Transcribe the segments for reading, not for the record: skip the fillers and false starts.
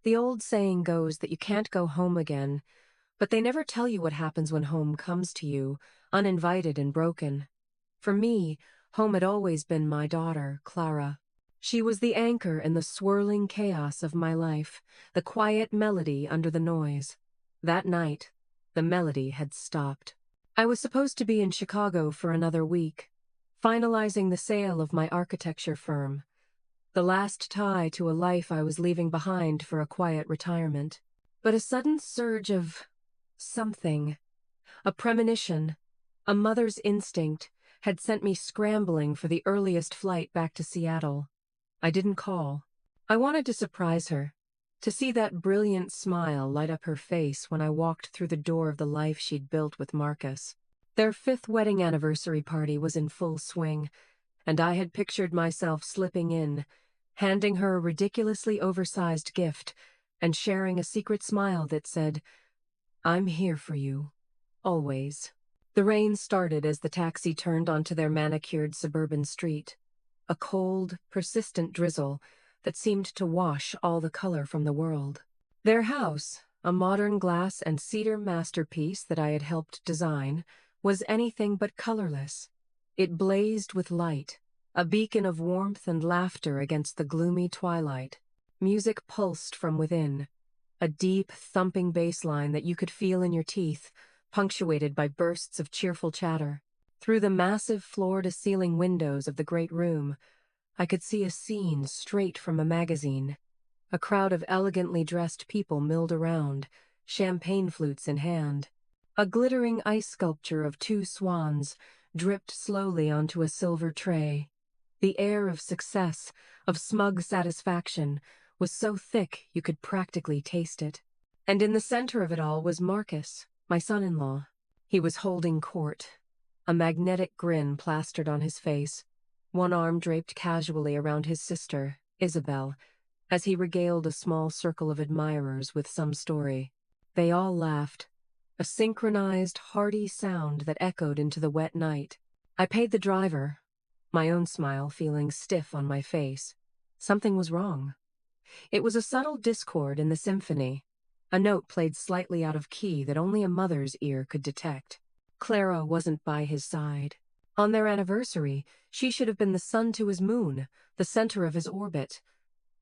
The old saying goes that you can't go home again, but they never tell you what happens when home comes to you, uninvited and broken. For me, home had always been my daughter, Clara. She was the anchor in the swirling chaos of my life, the quiet melody under the noise. That night, the melody had stopped. I was supposed to be in Chicago for another week, finalizing the sale of my architecture firm, the last tie to a life I was leaving behind for a quiet retirement. But a sudden surge of something, a premonition, a mother's instinct, had sent me scrambling for the earliest flight back to Seattle. I didn't call. I wanted to surprise her, to see that brilliant smile light up her face when I walked through the door of the life she'd built with Marcus. Their 5th wedding anniversary party was in full swing, and I had pictured myself slipping in, handing her a ridiculously oversized gift, and sharing a secret smile that said, "I'm here for you, always." The rain started as the taxi turned onto their manicured suburban street, a cold, persistent drizzle that seemed to wash all the color from the world. Their house, a modern glass and cedar masterpiece that I had helped design, was anything but colorless. It blazed with light, a beacon of warmth and laughter against the gloomy twilight. Music pulsed from within, a deep, thumping bass line that you could feel in your teeth, punctuated by bursts of cheerful chatter. Through the massive floor-to-ceiling windows of the great room, I could see a scene straight from a magazine. A crowd of elegantly dressed people milled around, champagne flutes in hand. A glittering ice sculpture of 2 swans dripped slowly onto a silver tray. The air of success, of smug satisfaction, was so thick you could practically taste it. And in the center of it all was Marcus, my son-in-law. He was holding court, a magnetic grin plastered on his face, one arm draped casually around his sister, Isabel, as he regaled a small circle of admirers with some story. They all laughed, a synchronized, hearty sound that echoed into the wet night. I paid the driver, my own smile feeling stiff on my face. Something was wrong. It was a subtle discord in the symphony, a note played slightly out of key that only a mother's ear could detect. Clara wasn't by his side. On their anniversary, she should have been the sun to his moon, the center of his orbit.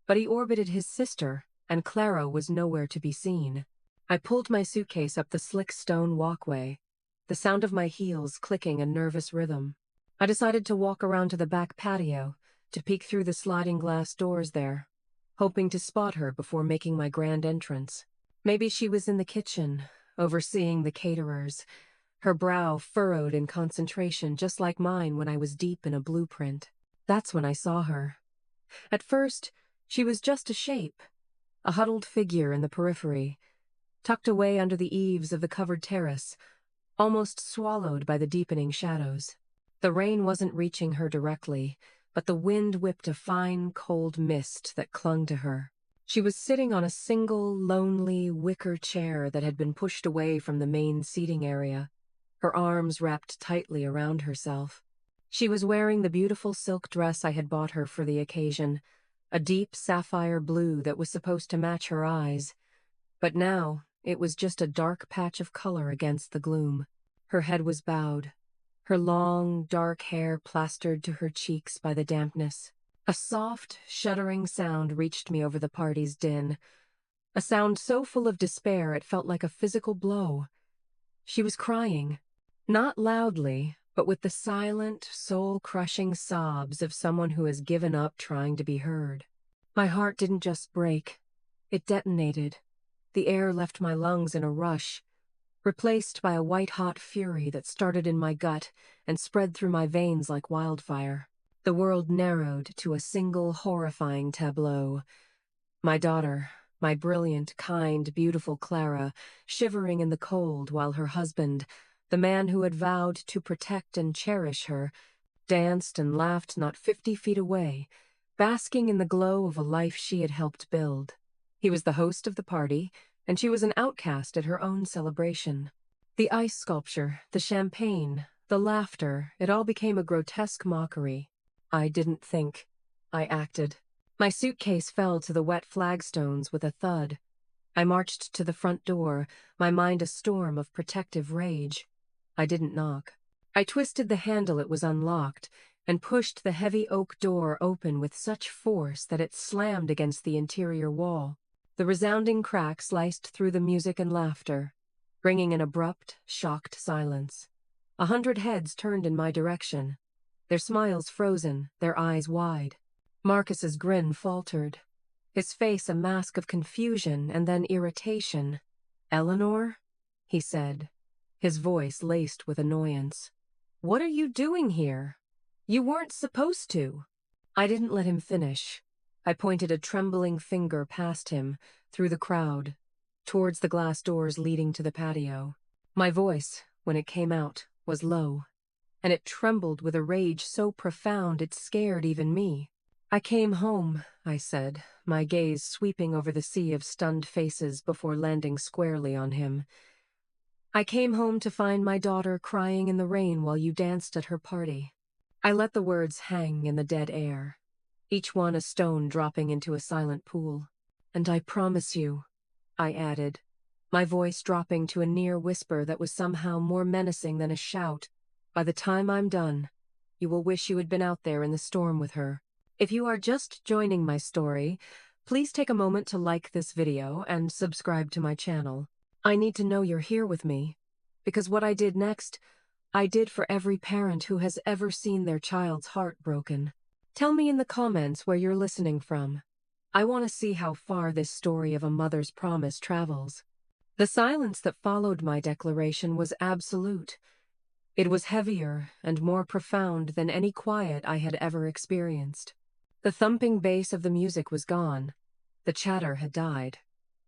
But he orbited his sister, and Clara was nowhere to be seen. I pulled my suitcase up the slick stone walkway, the sound of my heels clicking a nervous rhythm. I decided to walk around to the back patio, to peek through the sliding glass doors there, hoping to spot her before making my grand entrance. Maybe she was in the kitchen, overseeing the caterers, her brow furrowed in concentration just like mine when I was deep in a blueprint. That's when I saw her. At first, she was just a shape, a huddled figure in the periphery, tucked away under the eaves of the covered terrace, almost swallowed by the deepening shadows. The rain wasn't reaching her directly, but the wind whipped a fine, cold mist that clung to her. She was sitting on a single, lonely, wicker chair that had been pushed away from the main seating area, her arms wrapped tightly around herself. She was wearing the beautiful silk dress I had bought her for the occasion, a deep sapphire blue that was supposed to match her eyes, but now it was just a dark patch of color against the gloom. Her head was bowed, her long, dark hair plastered to her cheeks by the dampness. A soft, shuddering sound reached me over the party's din, a sound so full of despair it felt like a physical blow. She was crying, not loudly, but with the silent, soul-crushing sobs of someone who has given up trying to be heard. My heart didn't just break, it detonated. The air left my lungs in a rush, replaced by a white-hot fury that started in my gut and spread through my veins like wildfire. The world narrowed to a single horrifying tableau. My daughter, my brilliant, kind, beautiful Clara, shivering in the cold while her husband, the man who had vowed to protect and cherish her, danced and laughed not 50 feet away, basking in the glow of a life she had helped build. He was the host of the party, and she was an outcast at her own celebration. The ice sculpture, the champagne, the laughter, it all became a grotesque mockery. I didn't think. I acted. My suitcase fell to the wet flagstones with a thud. I marched to the front door, my mind a storm of protective rage. I didn't knock. I twisted the handle it was unlocked, and pushed the heavy oak door open with such force that it slammed against the interior wall. The resounding crack sliced through the music and laughter, bringing an abrupt, shocked silence. 100 heads turned in my direction, their smiles frozen, their eyes wide. Marcus's grin faltered, his face a mask of confusion and then irritation. "Eleanor?" he said, his voice laced with annoyance. "What are you doing here? You weren't supposed to." I didn't let him finish. I pointed a trembling finger past him, through the crowd, towards the glass doors leading to the patio. My voice, when it came out, was low, and it trembled with a rage so profound it scared even me. "I came home," I said, my gaze sweeping over the sea of stunned faces before landing squarely on him. "I came home to find my daughter crying in the rain while you danced at her party." I let the words hang in the dead air, each one a stone dropping into a silent pool. "And I promise you," I added, my voice dropping to a near whisper that was somehow more menacing than a shout, "by the time I'm done, you will wish you had been out there in the storm with her." If you are just joining my story, please take a moment to like this video and subscribe to my channel. I need to know you're here with me, because what I did next, I did for every parent who has ever seen their child's heart broken. Tell me in the comments where you're listening from. I want to see how far this story of a mother's promise travels. The silence that followed my declaration was absolute. It was heavier and more profound than any quiet I had ever experienced. The thumping bass of the music was gone, the chatter had died,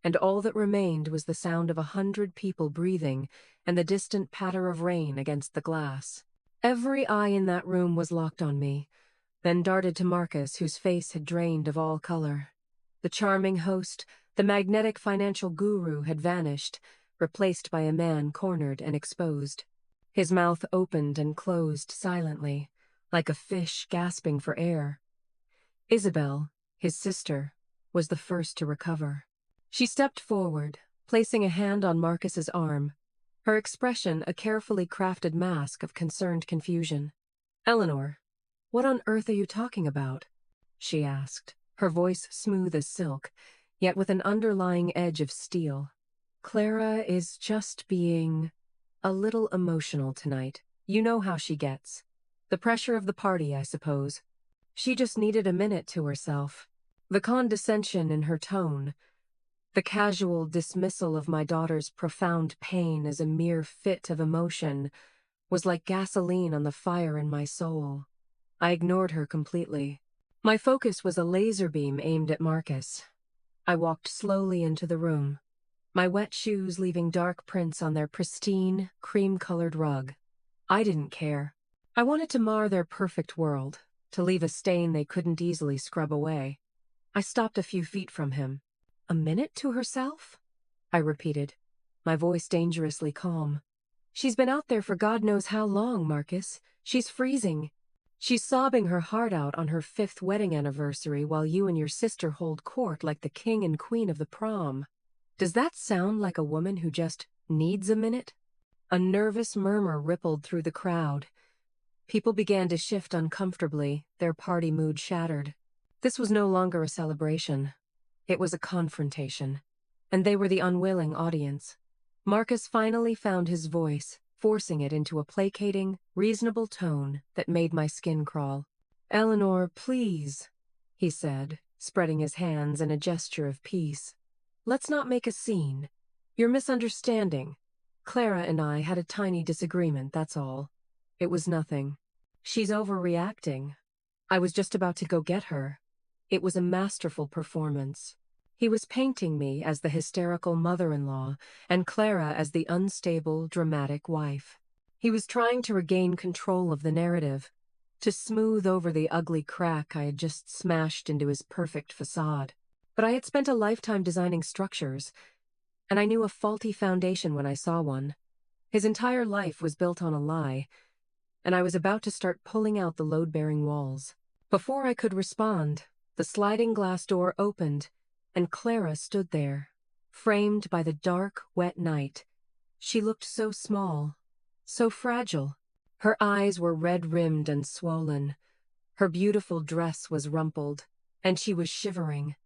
and all that remained was the sound of 100 people breathing and the distant patter of rain against the glass. Every eye in that room was locked on me, then darted to Marcus, whose face had drained of all color. The charming host, the magnetic financial guru, had vanished, replaced by a man cornered and exposed. His mouth opened and closed silently, like a fish gasping for air. Isabel, his sister, was the first to recover. She stepped forward, placing a hand on Marcus's arm, her expression a carefully crafted mask of concerned confusion. "Eleanor, what on earth are you talking about?" she asked, her voice smooth as silk, yet with an underlying edge of steel. "Clara is just being a little emotional tonight. You know how she gets. The pressure of the party, I suppose. She just needed a minute to herself." The condescension in her tone, the casual dismissal of my daughter's profound pain as a mere fit of emotion, was like gasoline on the fire in my soul. I ignored her completely. My focus was a laser beam aimed at Marcus. I walked slowly into the room, my wet shoes leaving dark prints on their pristine, cream-colored rug. I didn't care. I wanted to mar their perfect world, to leave a stain they couldn't easily scrub away. I stopped a few feet from him. "A minute to herself?" I repeated, my voice dangerously calm. "She's been out there for God knows how long, Marcus. She's freezing. She's sobbing her heart out on her 5th wedding anniversary while you and your sister hold court like the king and queen of the prom. Does that sound like a woman who just needs a minute?" A nervous murmur rippled through the crowd. People began to shift uncomfortably, their party mood shattered. This was no longer a celebration. It was a confrontation, and they were the unwilling audience. Marcus finally found his voice, forcing it into a placating, reasonable tone that made my skin crawl. "Eleanor, please," he said, spreading his hands in a gesture of peace. "Let's not make a scene. You're misunderstanding. Clara and I had a tiny disagreement, that's all. It was nothing. She's overreacting. I was just about to go get her." It was a masterful performance. He was painting me as the hysterical mother-in-law and Clara as the unstable, dramatic wife. He was trying to regain control of the narrative, to smooth over the ugly crack I had just smashed into his perfect facade. But I had spent a lifetime designing structures, and I knew a faulty foundation when I saw one. His entire life was built on a lie, and I was about to start pulling out the load-bearing walls. Before I could respond, The sliding glass door opened, and Clara stood there, framed by the dark, wet night. She looked so small, so fragile. Her eyes were red-rimmed and swollen. Her beautiful dress was rumpled, and she was shivering,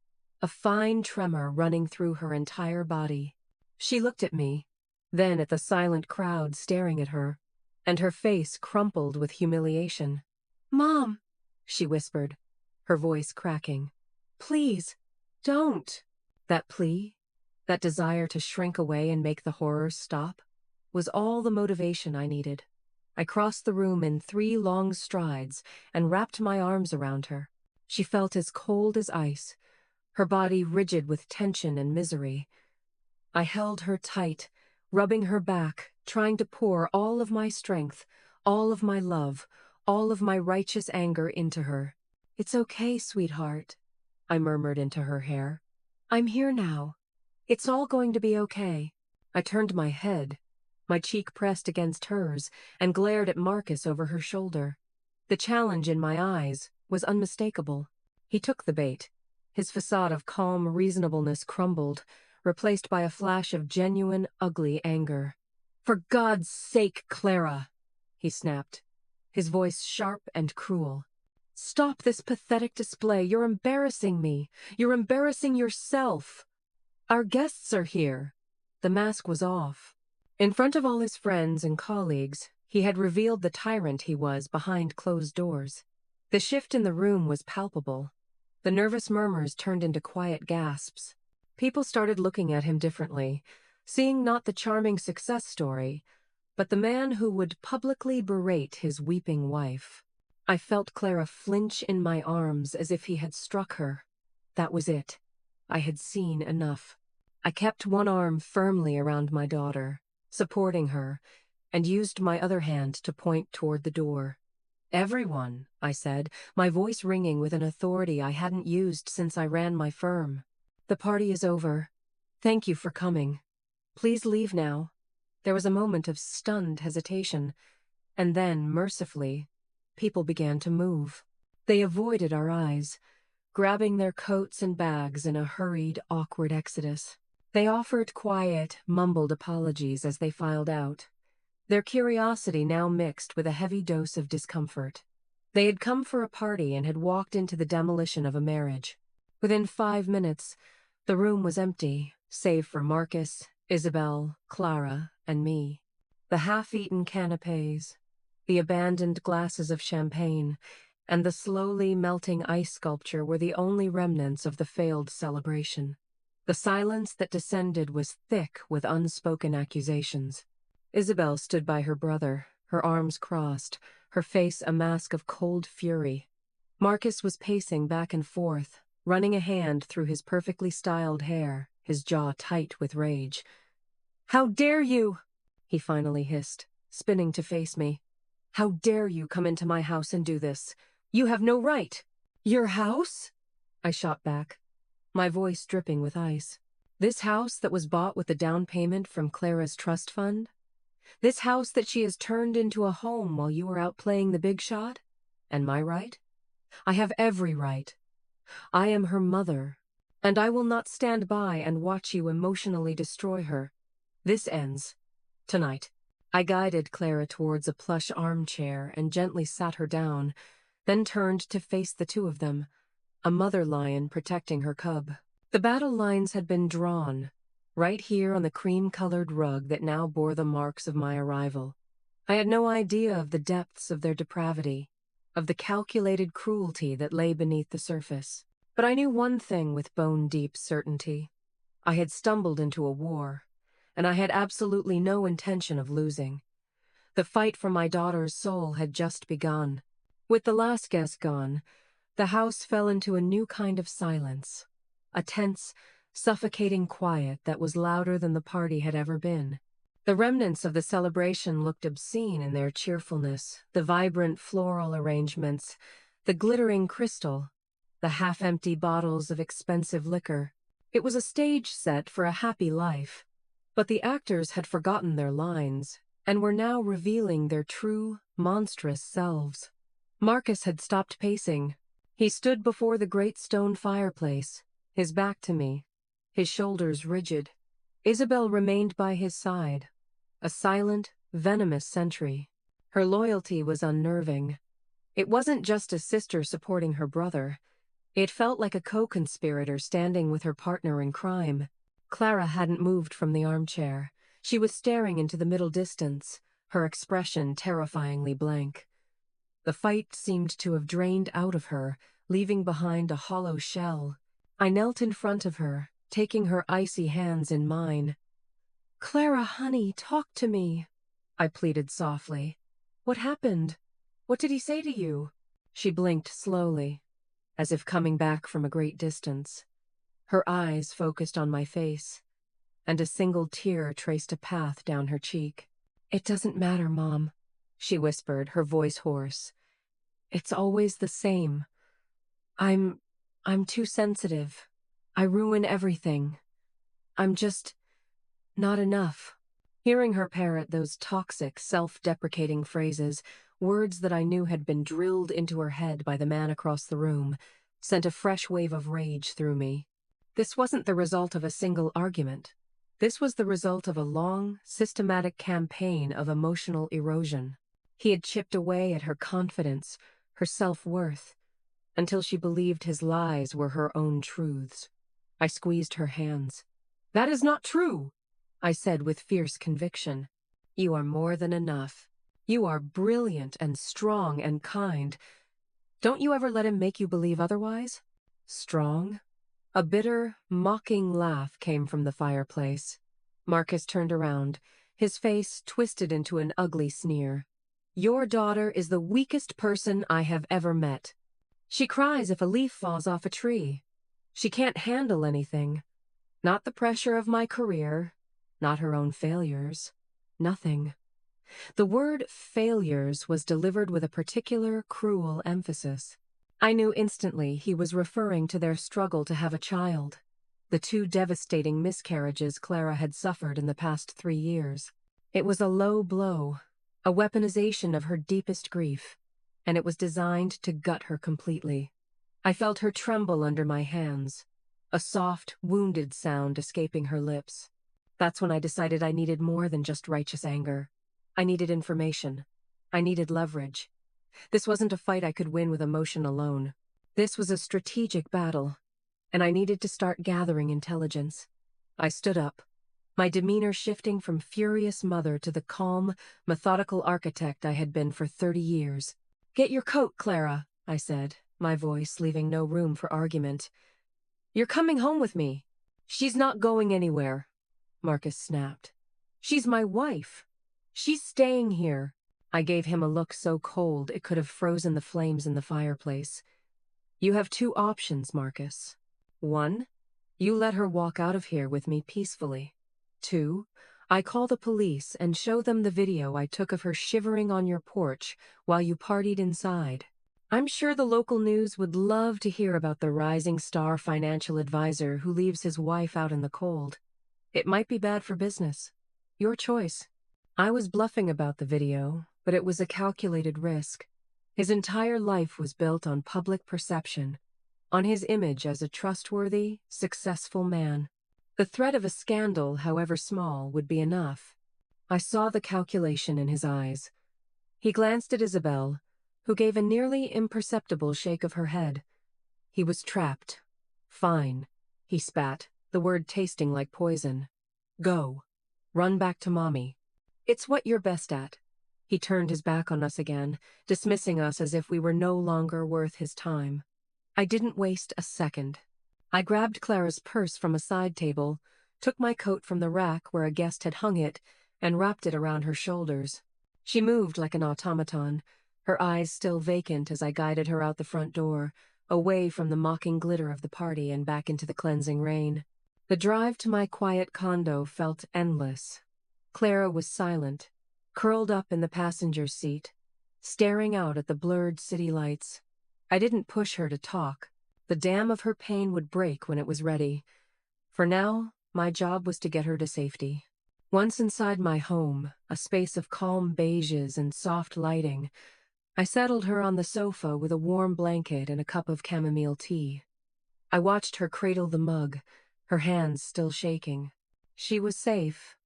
a fine tremor running through her entire body. She looked at me, then at the silent crowd staring at her, and her face crumpled with humiliation. "Mom," she whispered, her voice cracking. "Please, don't." That plea, that desire to shrink away and make the horror stop, was all the motivation I needed. I crossed the room in 3 long strides and wrapped my arms around her. She felt as cold as ice, her body rigid with tension and misery. I held her tight, rubbing her back, trying to pour all of my strength, all of my love, all of my righteous anger into her. "It's okay, sweetheart," I murmured into her hair. "I'm here now. It's all going to be okay." I turned my head, my cheek pressed against hers, and glared at Marcus over her shoulder. The challenge in my eyes was unmistakable. He took the bait. His facade of calm reasonableness crumbled, replaced by a flash of genuine, ugly anger. "For God's sake, Clara," he snapped, his voice sharp and cruel. "Stop this pathetic display. You're embarrassing me. You're embarrassing yourself. Our guests are here." The mask was off. In front of all his friends and colleagues, he had revealed the tyrant he was behind closed doors. The shift in the room was palpable. The nervous murmurs turned into quiet gasps. People started looking at him differently, seeing not the charming success story, but the man who would publicly berate his weeping wife. I felt Clara flinch in my arms as if he had struck her. That was it. I had seen enough. I kept one arm firmly around my daughter, supporting her, and used my other hand to point toward the door. "Everyone," I said, my voice ringing with an authority I hadn't used since I ran my firm. "The party is over. Thank you for coming. Please leave now." There was a moment of stunned hesitation, and then, mercifully, people began to move. They avoided our eyes, grabbing their coats and bags in a hurried, awkward exodus. They offered quiet, mumbled apologies as they filed out, their curiosity now mixed with a heavy dose of discomfort. They had come for a party and had walked into the demolition of a marriage. Within 5 minutes, the room was empty, save for Marcus, Isabel, Clara, and me. The half-eaten canapes, the abandoned glasses of champagne, and the slowly melting ice sculpture were the only remnants of the failed celebration. The silence that descended was thick with unspoken accusations. Isabel stood by her brother, her arms crossed, her face a mask of cold fury. Marcus was pacing back and forth, running a hand through his perfectly styled hair, his jaw tight with rage. "How dare you?" he finally hissed, spinning to face me. "How dare you come into my house and do this? You have no right." "Your house?" I shot back, my voice dripping with ice. "This house that was bought with the down payment from Clara's trust fund? This house that she has turned into a home while you were out playing the big shot? And my right? I have every right. I am her mother, and I will not stand by and watch you emotionally destroy her. This ends tonight." I guided Clara towards a plush armchair and gently sat her down, then turned to face the two of them, a mother lion protecting her cub. The battle lines had been drawn, right here on the cream-colored rug that now bore the marks of my arrival. I had no idea of the depths of their depravity, of the calculated cruelty that lay beneath the surface. But I knew one thing with bone-deep certainty. I had stumbled into a war, and I had absolutely no intention of losing. The fight for my daughter's soul had just begun. With the last guest gone, the house fell into a new kind of silence, a tense, suffocating quiet that was louder than the party had ever been. The remnants of the celebration looked obscene in their cheerfulness, the vibrant floral arrangements, the glittering crystal, the half-empty bottles of expensive liquor. It was a stage set for a happy life, but the actors had forgotten their lines and were now revealing their true, monstrous selves. Marcus had stopped pacing, He stood before the great stone fireplace, his back to me, his shoulders rigid. Isabel remained by his side, a silent, venomous sentry. Her loyalty was unnerving. It wasn't just a sister supporting her brother. It felt like a co-conspirator standing with her partner in crime. Clara hadn't moved from the armchair. She was staring into the middle distance, her expression terrifyingly blank. The fight seemed to have drained out of her, leaving behind a hollow shell. I knelt in front of her, taking her icy hands in mine. "Clara, honey, talk to me," I pleaded softly. "What happened? What did he say to you?" She blinked slowly, as if coming back from a great distance. Her eyes focused on my face, and a single tear traced a path down her cheek. "It doesn't matter, Mom," she whispered, her voice hoarse. "It's always the same. I'm too sensitive. I ruin everything. I'm just not enough." Hearing her parrot those toxic, self-deprecating phrases, words that I knew had been drilled into her head by the man across the room, sent a fresh wave of rage through me. This wasn't the result of a single argument. This was the result of a long, systematic campaign of emotional erosion. He had chipped away at her confidence, her self-worth, until she believed his lies were her own truths. I squeezed her hands. "That is not true," I said with fierce conviction. "You are more than enough. You are brilliant and strong and kind. Don't you ever let him make you believe otherwise?" "Strong?" A bitter, mocking laugh came from the fireplace. Marcus turned around, his face twisted into an ugly sneer. "Your daughter is the weakest person I have ever met. She cries if a leaf falls off a tree. She can't handle anything. Not the pressure of my career, not her own failures. Nothing." The word failures was delivered with a particular, cruel emphasis. I knew instantly he was referring to their struggle to have a child, the 2 devastating miscarriages Clara had suffered in the past 3 years. It was a low blow, a weaponization of her deepest grief, and it was designed to gut her completely. I felt her tremble under my hands, a soft, wounded sound escaping her lips. That's when I decided I needed more than just righteous anger. I needed information. I needed leverage. This wasn't a fight I could win with emotion alone. This was a strategic battle, and I needed to start gathering intelligence. I stood up, my demeanor shifting from furious mother to the calm, methodical architect I had been for 30 years. "Get your coat, Clara," I said, my voice leaving no room for argument. "You're coming home with me." "She's not going anywhere," Marcus snapped. "She's my wife. She's staying here." I gave him a look so cold it could have frozen the flames in the fireplace. "You have 2 options, Marcus. 1, you let her walk out of here with me peacefully. 2, I call the police and show them the video I took of her shivering on your porch while you partied inside. I'm sure the local news would love to hear about the rising star financial advisor who leaves his wife out in the cold. It might be bad for business. Your choice." I was bluffing about the video, but it was a calculated risk. His entire life was built on public perception, on his image as a trustworthy, successful man. The threat of a scandal, however small, would be enough. I saw the calculation in his eyes. He glanced at Isabel, who gave a nearly imperceptible shake of her head. He was trapped. "Fine," he spat, the word tasting like poison. "Go. Run back to Mommy. It's what you're best at." He turned his back on us again, dismissing us as if we were no longer worth his time. I didn't waste a second. I grabbed Clara's purse from a side table, took my coat from the rack where a guest had hung it, and wrapped it around her shoulders. She moved like an automaton, her eyes still vacant as I guided her out the front door, away from the mocking glitter of the party and back into the cleansing rain. The drive to my quiet condo felt endless. Clara was silent, curled up in the passenger seat, staring out at the blurred city lights. I didn't push her to talk. The dam of her pain would break when it was ready. For now, my job was to get her to safety. Once inside my home, a space of calm beiges and soft lighting, I settled her on the sofa with a warm blanket and a cup of chamomile tea. I watched her cradle the mug, her hands still shaking. She was safe,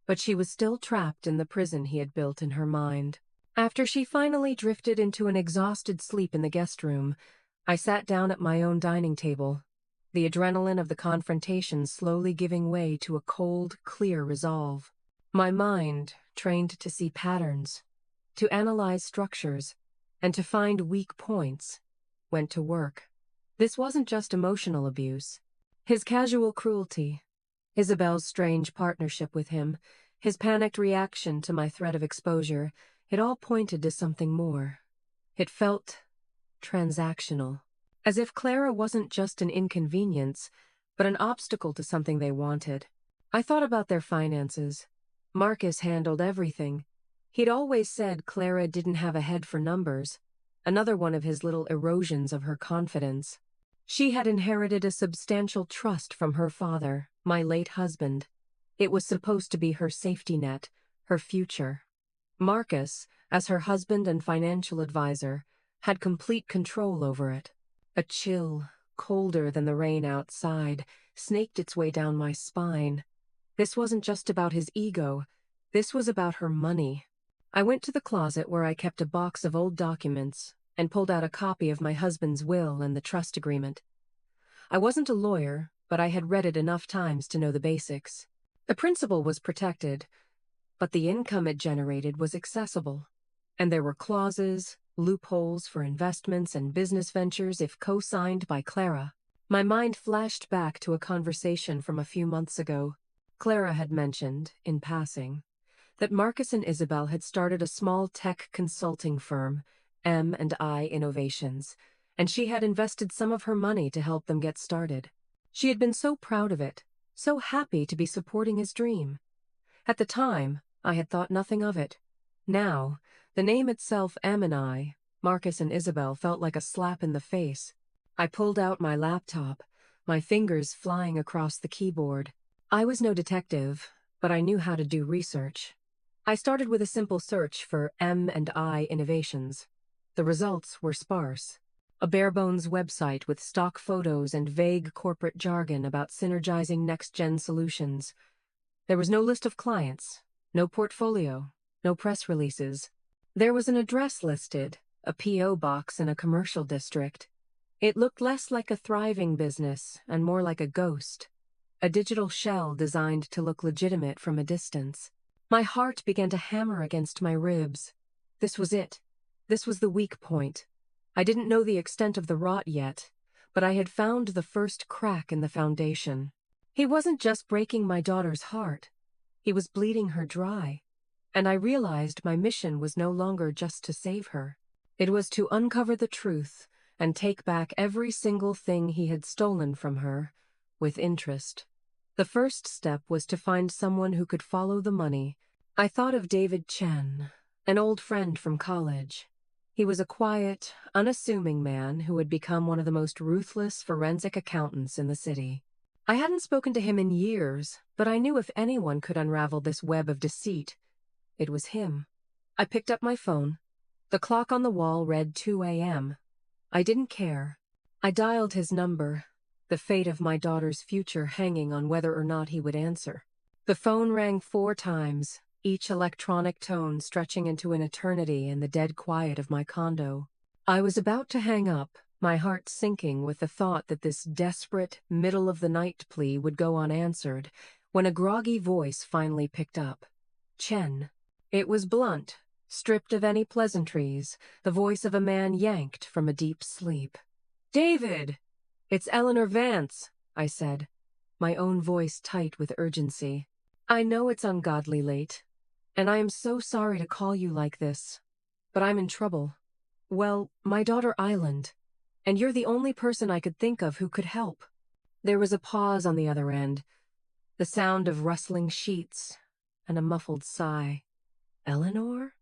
but she was still trapped in the prison he had built in her mind. After she finally drifted into an exhausted sleep in the guest room, I sat down at my own dining table, the adrenaline of the confrontation slowly giving way to a cold, clear resolve. My mind, trained to see patterns, to analyze structures, and to find weak points, went to work. This wasn't just emotional abuse. His casual cruelty, Isabel's strange partnership with him, his panicked reaction to my threat of exposure, it all pointed to something more. It felt transactional, as if Clara wasn't just an inconvenience, but an obstacle to something they wanted. I thought about their finances. Marcus handled everything. He'd always said Clara didn't have a head for numbers, another one of his little erosions of her confidence. She had inherited a substantial trust from her father, my late husband. It was supposed to be her safety net, her future. Marcus, as her husband and financial advisor, had complete control over it. A chill, colder than the rain outside, snaked its way down my spine. This wasn't just about his ego. This was about her money. I went to the closet where I kept a box of old documents and pulled out a copy of my husband's will and the trust agreement. I wasn't a lawyer, but I had read it enough times to know the basics. The principal was protected, but the income it generated was accessible, and there were clauses, loopholes for investments and business ventures if co-signed by Clara. My mind flashed back to a conversation from a few months ago. Clara had mentioned, in passing, that Marcus and Isabel had started a small tech consulting firm, M&I Innovations, and she had invested some of her money to help them get started. She had been so proud of it, so happy to be supporting his dream. At the time, I had thought nothing of it. Now, the name itself, M&I, Marcus and Isabel, felt like a slap in the face. I pulled out my laptop, my fingers flying across the keyboard. I was no detective, but I knew how to do research. I started with a simple search for M&I Innovations. The results were sparse. A bare-bones website with stock photos and vague corporate jargon about synergizing next-gen solutions. There was no list of clients, no portfolio, no press releases. There was an address listed, a P.O. box in a commercial district. It looked less like a thriving business and more like a ghost, a digital shell designed to look legitimate from a distance. My heart began to hammer against my ribs. This was it. This was the weak point. I didn't know the extent of the rot yet, but I had found the first crack in the foundation. He wasn't just breaking my daughter's heart. He was bleeding her dry. And I realized my mission was no longer just to save her. It was to uncover the truth and take back every single thing he had stolen from her, with interest. The first step was to find someone who could follow the money. I thought of David Chen, an old friend from college. He was a quiet, unassuming man who had become one of the most ruthless forensic accountants in the city. I hadn't spoken to him in years, but I knew if anyone could unravel this web of deceit, it was him. I picked up my phone. The clock on the wall read 2 a.m. I didn't care. I dialed his number, the fate of my daughter's future hanging on whether or not he would answer. The phone rang 4 times, each electronic tone stretching into an eternity in the dead quiet of my condo. I was about to hang up, my heart sinking with the thought that this desperate, middle-of-the-night plea would go unanswered, when a groggy voice finally picked up. Chen. It was blunt, stripped of any pleasantries, the voice of a man yanked from a deep sleep. "David! It's Eleanor Vance," I said, my own voice tight with urgency. "I know it's ungodly late, and I am so sorry to call you like this, but I'm in trouble. Well, my daughter Island, and you're the only person I could think of who could help." There was a pause on the other end, the sound of rustling sheets, and a muffled sigh. Eleanor?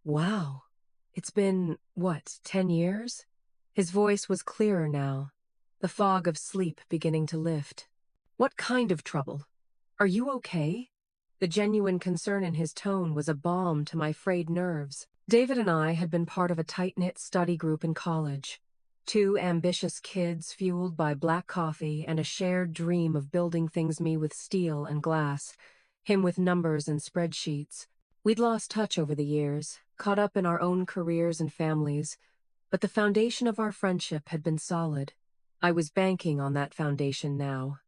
Wow. It's been, 10 years? His voice was clearer now, the fog of sleep beginning to lift. "What kind of trouble? Are you okay?" The genuine concern in his tone was a balm to my frayed nerves. David and I had been part of a tight-knit study group in college. Two ambitious kids fueled by black coffee and a shared dream of building things, me with steel and glass, him with numbers and spreadsheets. We'd lost touch over the years, caught up in our own careers and families, but the foundation of our friendship had been solid. I was banking on that foundation now.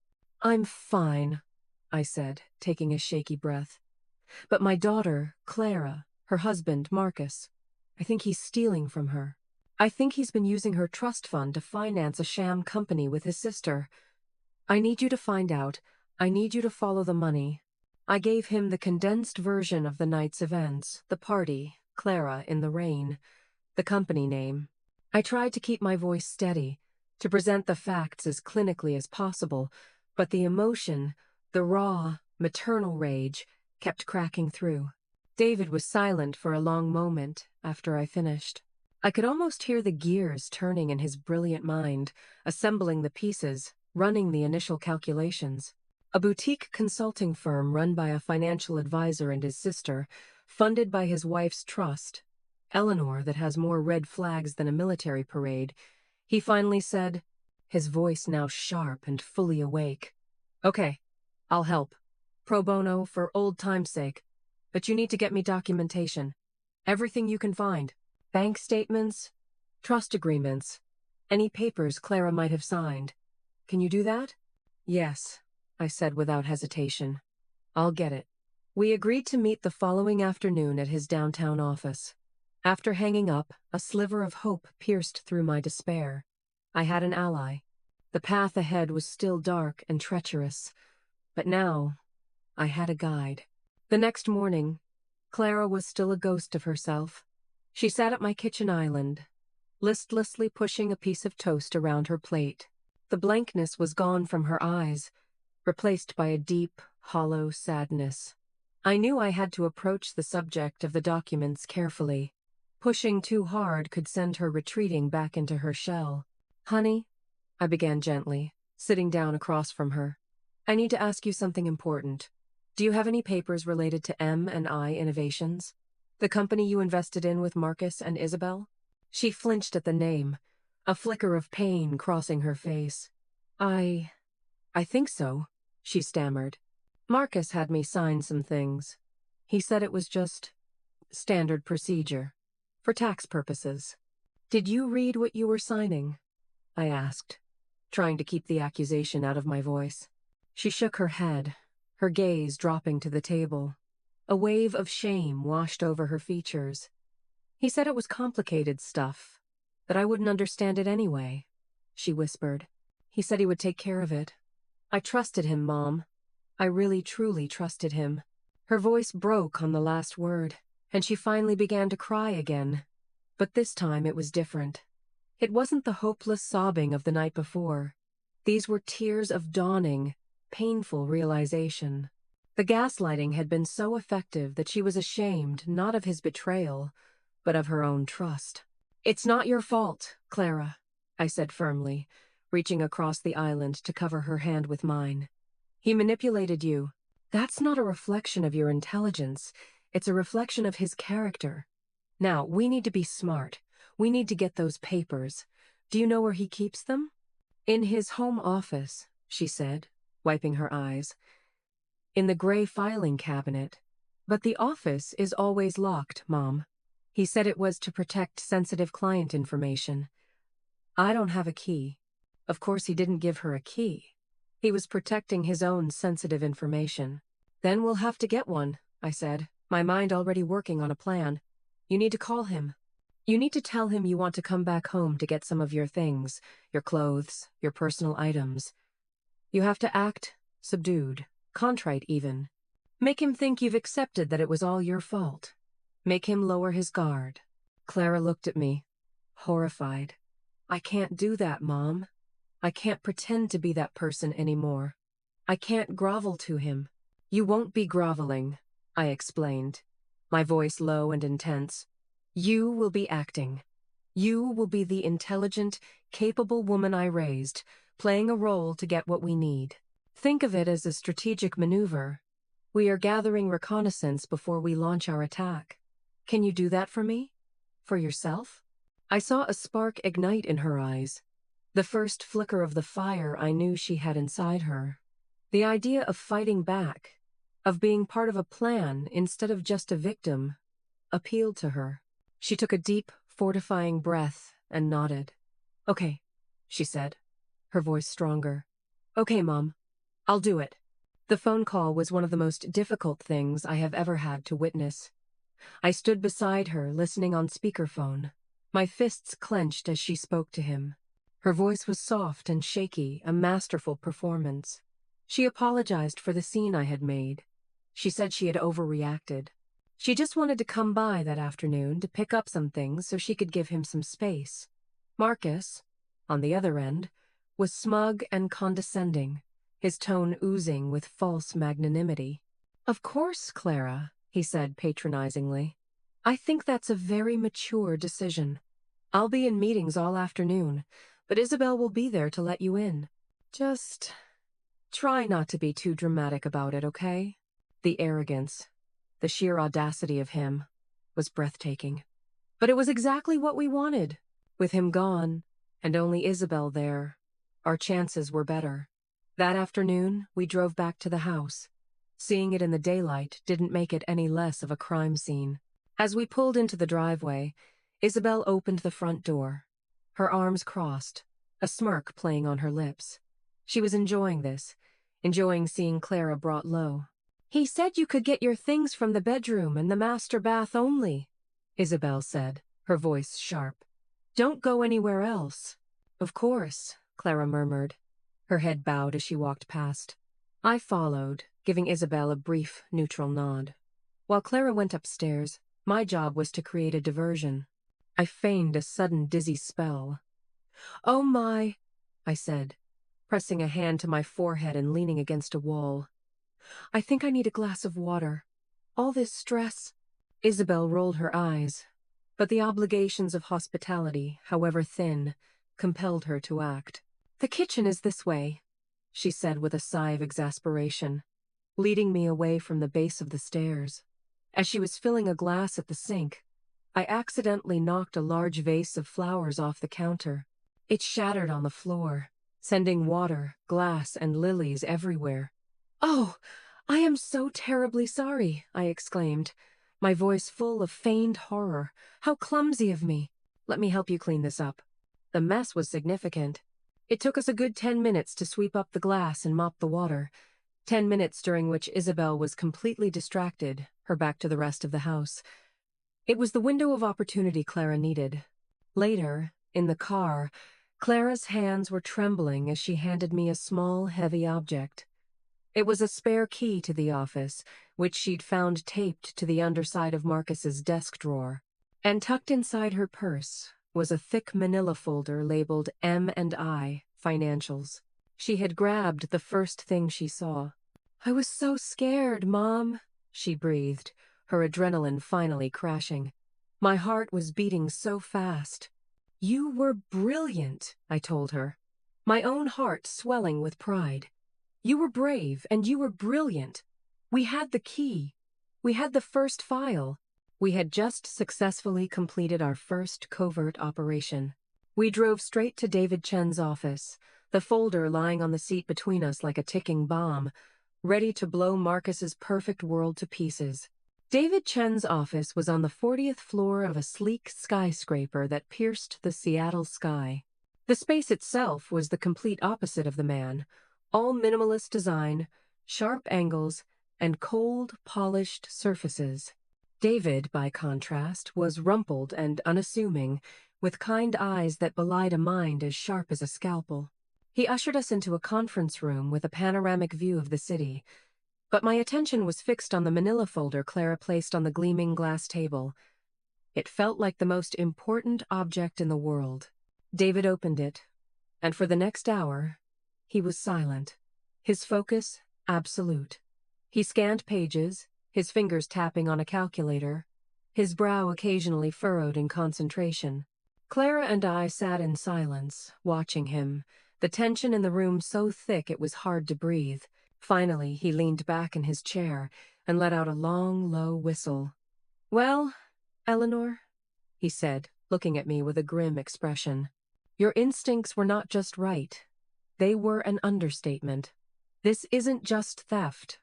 "I'm fine," I said, taking a shaky breath. "But my daughter, Clara, her husband, Marcus, I think he's stealing from her. I think he's been using her trust fund to finance a sham company with his sister. I need you to find out. I need you to follow the money." I gave him the condensed version of the night's events, the party, Clara in the rain, the company name. I tried to keep my voice steady, to present the facts as clinically as possible, but the emotion, the raw, maternal rage, kept cracking through. David was silent for a long moment after I finished. I could almost hear the gears turning in his brilliant mind, assembling the pieces, running the initial calculations. A boutique consulting firm run by a financial advisor and his sister, funded by his wife's trust. Eleanor, that has more red flags than a military parade. He finally said, his voice now sharp and fully awake. "Okay, I'll help. Pro bono for old time's sake. But you need to get me documentation. Everything you can find. Bank statements, trust agreements, any papers Clara might have signed. Can you do that?" "Yes," I said without hesitation. "I'll get it." We agreed to meet the following afternoon at his downtown office. After hanging up, a sliver of hope pierced through my despair. I had an ally. The path ahead was still dark and treacherous, but now I had a guide. The next morning, Clara was still a ghost of herself. She sat at my kitchen island, listlessly pushing a piece of toast around her plate. The blankness was gone from her eyes, replaced by a deep, hollow sadness. I knew I had to approach the subject of the documents carefully. Pushing too hard could send her retreating back into her shell. "Honey," I began gently, sitting down across from her, "I need to ask you something important. Do you have any papers related to M&I Innovations? The company you invested in with Marcus and Isabel?" She flinched at the name, a flicker of pain crossing her face. I think so," she stammered. "Marcus had me sign some things. He said it was just standard procedure, for tax purposes." "Did you read what you were signing?" I asked, trying to keep the accusation out of my voice. She shook her head, her gaze dropping to the table. A wave of shame washed over her features. "He said it was complicated stuff, that I wouldn't understand it anyway," she whispered. "He said he would take care of it. I trusted him, Mom. I really, truly trusted him." Her voice broke on the last word, and she finally began to cry again. But this time it was different. It wasn't the hopeless sobbing of the night before. These were tears of dawning, painful realization. The gaslighting had been so effective that she was ashamed not of his betrayal, but of her own trust. "It's not your fault, Clara," I said firmly, reaching across the island to cover her hand with mine. "He manipulated you. That's not a reflection of your intelligence. It's a reflection of his character. Now, we need to be smart. We need to get those papers. Do you know where he keeps them?" "In his home office," she said, wiping her eyes. "In the gray filing cabinet. But the office is always locked, Mom. He said it was to protect sensitive client information. I don't have a key." Of course he didn't give her a key. He was protecting his own sensitive information. "Then we'll have to get one," I said, my mind already working on a plan. "You need to call him. You need to tell him you want to come back home to get some of your things, your clothes, your personal items. You have to act subdued, contrite even. Make him think you've accepted that it was all your fault. Make him lower his guard." Clara looked at me, horrified. "I can't do that, Mom. I can't pretend to be that person anymore. I can't grovel to him." "You won't be groveling," I explained, my voice low and intense. "You will be acting. You will be the intelligent, capable woman I raised, playing a role to get what we need. Think of it as a strategic maneuver. We are gathering reconnaissance before we launch our attack. Can you do that for me?" For yourself? I saw a spark ignite in her eyes. The first flicker of the fire I knew she had inside her. The idea of fighting back, of being part of a plan instead of just a victim, appealed to her. She took a deep, fortifying breath and nodded. Okay, she said, her voice stronger. Okay, Mom. I'll do it. The phone call was one of the most difficult things I have ever had to witness. I stood beside her, listening on speakerphone. My fists clenched as she spoke to him. Her voice was soft and shaky, a masterful performance. She apologized for the scene I had made. She said she had overreacted. She just wanted to come by that afternoon to pick up some things so she could give him some space. Marcus, on the other end, was smug and condescending, his tone oozing with false magnanimity. Of course, Clara, he said patronizingly. I think that's a very mature decision. I'll be in meetings all afternoon, but Isabel will be there to let you in. Just try not to be too dramatic about it, okay? The arrogance, the sheer audacity of him, was breathtaking. But it was exactly what we wanted. With him gone, and only Isabel there, our chances were better. That afternoon, we drove back to the house. Seeing it in the daylight didn't make it any less of a crime scene. As we pulled into the driveway, Isabel opened the front door. Her arms crossed, a smirk playing on her lips. She was enjoying this, enjoying seeing Clara brought low. He said you could get your things from the bedroom and the master bath only, Isabel said, her voice sharp. Don't go anywhere else. Of course, Clara murmured, her head bowed as she walked past. I followed, giving Isabel a brief, neutral nod. While Clara went upstairs, my job was to create a diversion. I feigned a sudden dizzy spell. Oh my, I said, pressing a hand to my forehead and leaning against a wall. I think I need a glass of water. All this stress. Isabel rolled her eyes, but the obligations of hospitality, however thin, compelled her to act. The kitchen is this way, she said with a sigh of exasperation, leading me away from the base of the stairs. As she was filling a glass at the sink, I accidentally knocked a large vase of flowers off the counter. It shattered on the floor, sending water, glass, and lilies everywhere. Oh, I am so terribly sorry, I exclaimed, my voice full of feigned horror. How clumsy of me. Let me help you clean this up. The mess was significant. It took us a good 10 minutes to sweep up the glass and mop the water, 10 minutes during which Isabel was completely distracted, her back to the rest of the house. It was the window of opportunity Clara needed. Later, in the car, Clara's hands were trembling as she handed me a small, heavy object. It was a spare key to the office, which she'd found taped to the underside of Marcus's desk drawer. And tucked inside her purse was a thick manila folder labeled M&I, Financials. She had grabbed the first thing she saw. I was so scared, Mom, she breathed, her adrenaline finally crashing. My heart was beating so fast. You were brilliant, I told her, my own heart swelling with pride. You were brave, and you were brilliant. We had the key. We had the first file. We had just successfully completed our first covert operation. We drove straight to David Chen's office, the folder lying on the seat between us like a ticking bomb, ready to blow Marcus's perfect world to pieces. David Chen's office was on the 40th floor of a sleek skyscraper that pierced the Seattle sky. The space itself was the complete opposite of the man. All minimalist design, sharp angles, and cold, polished surfaces. David, by contrast, was rumpled and unassuming, with kind eyes that belied a mind as sharp as a scalpel. He ushered us into a conference room with a panoramic view of the city, but my attention was fixed on the manila folder Clara placed on the gleaming glass table. It felt like the most important object in the world. David opened it, and for the next hour, he was silent, his focus absolute. He scanned pages, his fingers tapping on a calculator, his brow occasionally furrowed in concentration. Clara and I sat in silence, watching him, the tension in the room so thick it was hard to breathe. Finally, he leaned back in his chair and let out a long, low whistle. Well, Eleanor, he said, looking at me with a grim expression. Your instincts were not just right. They were an understatement. This isn't just theft.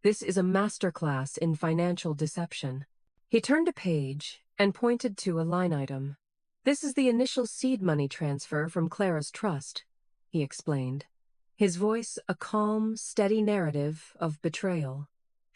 This is a masterclass in financial deception. He turned a page and pointed to a line item. This is the initial seed money transfer from Clara's trust, he explained. His voice a calm, steady narrative of betrayal.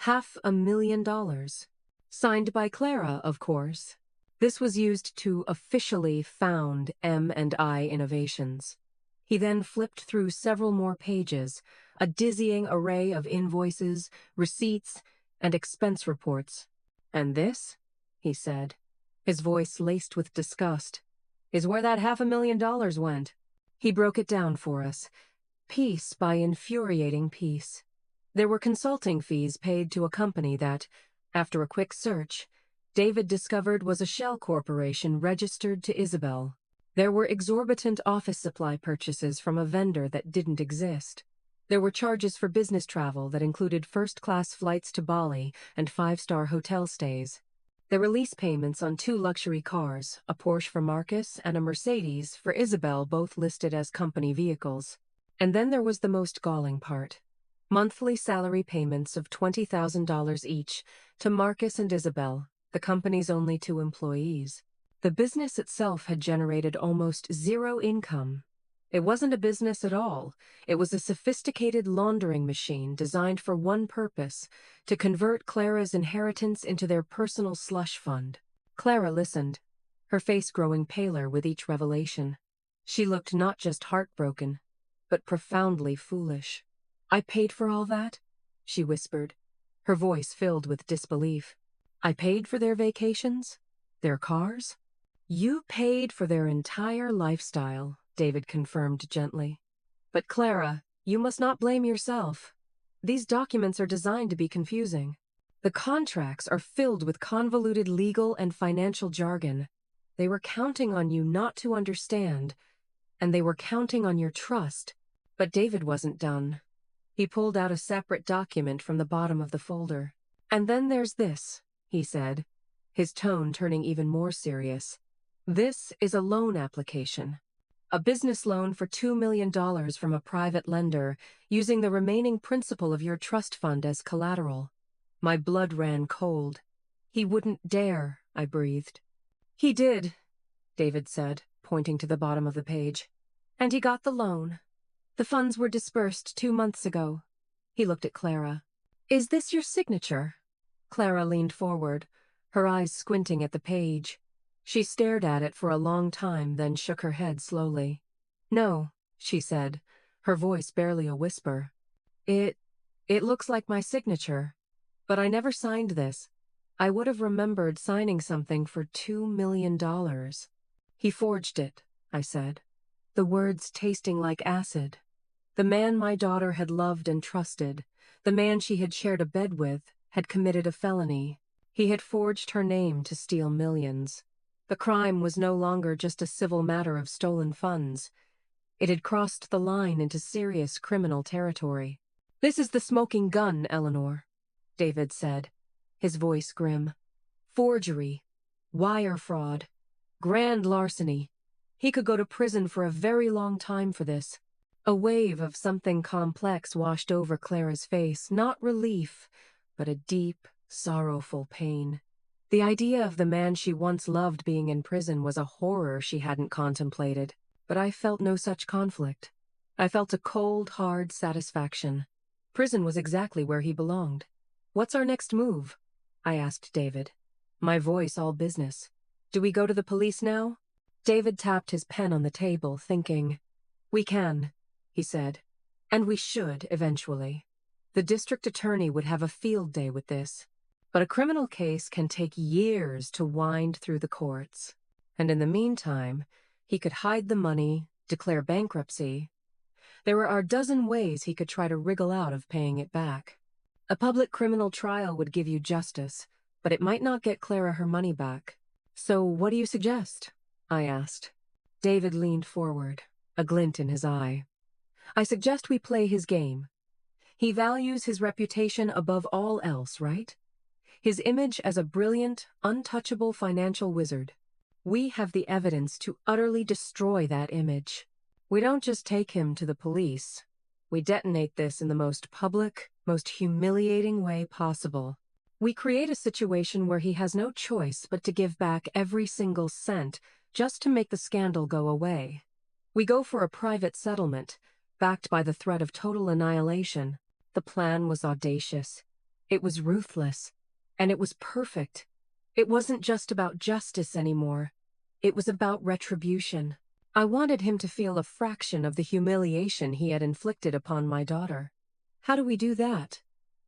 $500,000. Signed by Clara, of course. This was used to officially found M&I Innovations. He then flipped through several more pages, a dizzying array of invoices, receipts, and expense reports. And this, he said, his voice laced with disgust, is where that $500,000 went. He broke it down for us, piece by infuriating piece. There were consulting fees paid to a company that, after a quick search, David discovered was a shell corporation registered to Isabel. There were exorbitant office supply purchases from a vendor that didn't exist. There were charges for business travel that included first-class flights to Bali and five-star hotel stays. There were lease payments on 2 luxury cars, a Porsche for Marcus and a Mercedes for Isabel, both listed as company vehicles. And then there was the most galling part. Monthly salary payments of $20,000 each to Marcus and Isabel, the company's only 2 employees. The business itself had generated almost zero income. It wasn't a business at all. It was a sophisticated laundering machine designed for one purpose, to convert Clara's inheritance into their personal slush fund. Clara listened, her face growing paler with each revelation. She looked not just heartbroken, but profoundly foolish. I paid for all that? She whispered, her voice filled with disbelief. I paid for their vacations? Their cars? You paid for their entire lifestyle, David confirmed gently. But Clara, you must not blame yourself. These documents are designed to be confusing. The contracts are filled with convoluted legal and financial jargon. They were counting on you not to understand, and they were counting on your trust. But David wasn't done. He pulled out a separate document from the bottom of the folder. And then there's this, he said, his tone turning even more serious. This is a loan application. A business loan for $2 million from a private lender, using the remaining principal of your trust fund as collateral. My blood ran cold. He wouldn't dare, I breathed. He did, David said, pointing to the bottom of the page. And he got the loan. The funds were dispersed 2 months ago. He looked at Clara. Is this your signature? Clara leaned forward, her eyes squinting at the page. She stared at it for a long time, then shook her head slowly. No, she said, her voice barely a whisper. It looks like my signature, but I never signed this. I would have remembered signing something for $2 million. He forged it, I said, the words tasting like acid. The man my daughter had loved and trusted, the man she had shared a bed with, had committed a felony. He had forged her name to steal millions. The crime was no longer just a civil matter of stolen funds. It had crossed the line into serious criminal territory. This is the smoking gun, Eleanor, David said, his voice grim. Forgery, wire fraud, grand larceny. He could go to prison for a very long time for this. A wave of something complex washed over Clara's face, not relief, but a deep, sorrowful pain. The idea of the man she once loved being in prison was a horror she hadn't contemplated, but I felt no such conflict. I felt a cold, hard satisfaction. Prison was exactly where he belonged. What's our next move? I asked David, my voice all business. Do we go to the police now? David tapped his pen on the table, thinking. We can, he said, and we should eventually. The district attorney would have a field day with this. But a criminal case can take years to wind through the courts. And in the meantime, he could hide the money, declare bankruptcy. There are a dozen ways he could try to wriggle out of paying it back. A public criminal trial would give you justice, but it might not get Clara her money back. So what do you suggest? I asked. David leaned forward, a glint in his eye. I suggest we play his game. He values his reputation above all else, right? His image as a brilliant, untouchable financial wizard. We have the evidence to utterly destroy that image. We don't just take him to the police. We detonate this in the most public, most humiliating way possible. We create a situation where he has no choice but to give back every single cent just to make the scandal go away. We go for a private settlement, backed by the threat of total annihilation. The plan was audacious. It was ruthless. And it was perfect. It wasn't just about justice anymore. It was about retribution. I wanted him to feel a fraction of the humiliation he had inflicted upon my daughter. How do we do that?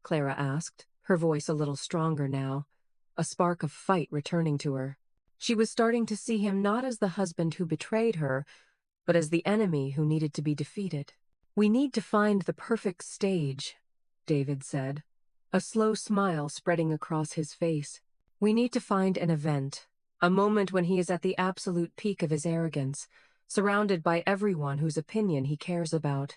Clara asked, her voice a little stronger now, a spark of fight returning to her. She was starting to see him not as the husband who betrayed her, but as the enemy who needed to be defeated. We need to find the perfect stage, David said, a slow smile spreading across his face. We need to find an event, a moment when he is at the absolute peak of his arrogance, surrounded by everyone whose opinion he cares about.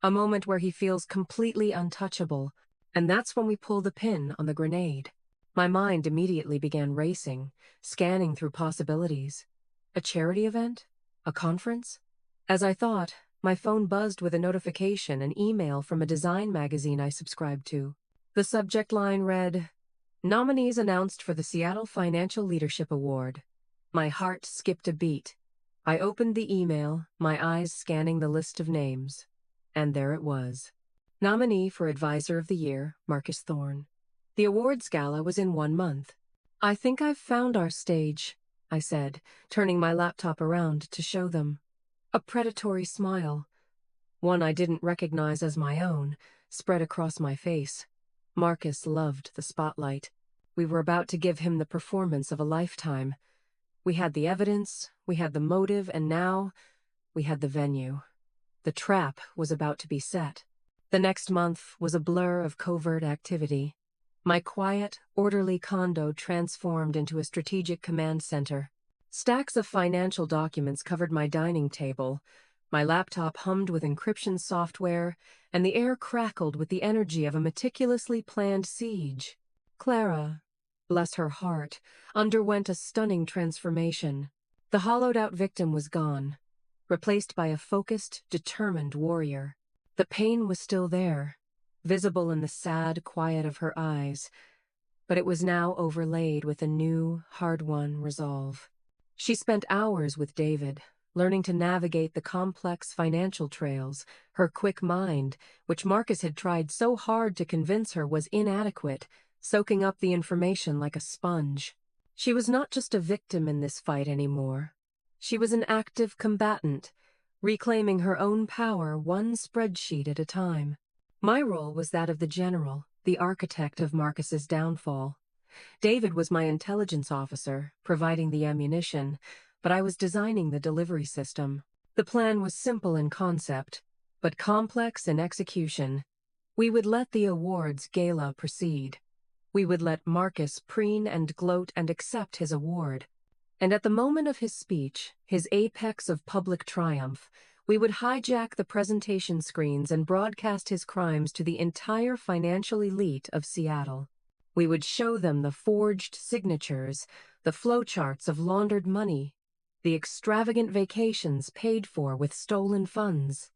A moment where he feels completely untouchable, and that's when we pull the pin on the grenade. My mind immediately began racing, scanning through possibilities. A charity event? A conference? As I thought, my phone buzzed with a notification, an email from a design magazine I subscribed to. The subject line read, "Nominees announced for the Seattle Financial Leadership Award." My heart skipped a beat. I opened the email, my eyes scanning the list of names. And there it was. Nominee for Advisor of the Year, Marcus Thorne. The awards gala was in 1 month. "I think I've found our stage," I said, turning my laptop around to show them. A predatory smile, one I didn't recognize as my own, spread across my face. Marcus loved the spotlight. We were about to give him the performance of a lifetime. We had the evidence, we had the motive, and now we had the venue. The trap was about to be set. The next month was a blur of covert activity. My quiet, orderly condo transformed into a strategic command center. Stacks of financial documents covered my dining table. My laptop hummed with encryption software, and the air crackled with the energy of a meticulously planned siege. Clara, bless her heart, underwent a stunning transformation. The hollowed-out victim was gone, replaced by a focused, determined warrior. The pain was still there, visible in the sad quiet of her eyes, but it was now overlaid with a new, hard-won resolve. She spent hours with David, learning to navigate the complex financial trails. Her quick mind, which Marcus had tried so hard to convince her was inadequate, soaking up the information like a sponge. She was not just a victim in this fight anymore. She was an active combatant, reclaiming her own power one spreadsheet at a time. My role was that of the general, the architect of Marcus's downfall. David was my intelligence officer, providing the ammunition, but I was designing the delivery system. The plan was simple in concept, but complex in execution. We would let the awards gala proceed. We would let Marcus preen and gloat and accept his award. And at the moment of his speech, his apex of public triumph, we would hijack the presentation screens and broadcast his crimes to the entire financial elite of Seattle. We would show them the forged signatures, the flowcharts of laundered money, the extravagant vacations paid for with stolen funds.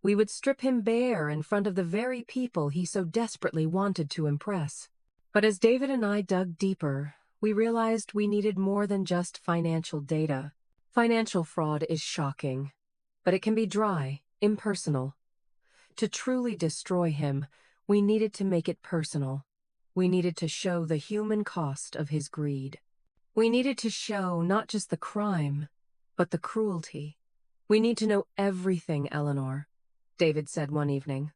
We would strip him bare in front of the very people he so desperately wanted to impress. But as David and I dug deeper, we realized we needed more than just financial data. Financial fraud is shocking, but it can be dry, impersonal. To truly destroy him, we needed to make it personal. We needed to show the human cost of his greed. We needed to show not just the crime, but the cruelty. "We need to know everything, Eleanor," David said one evening,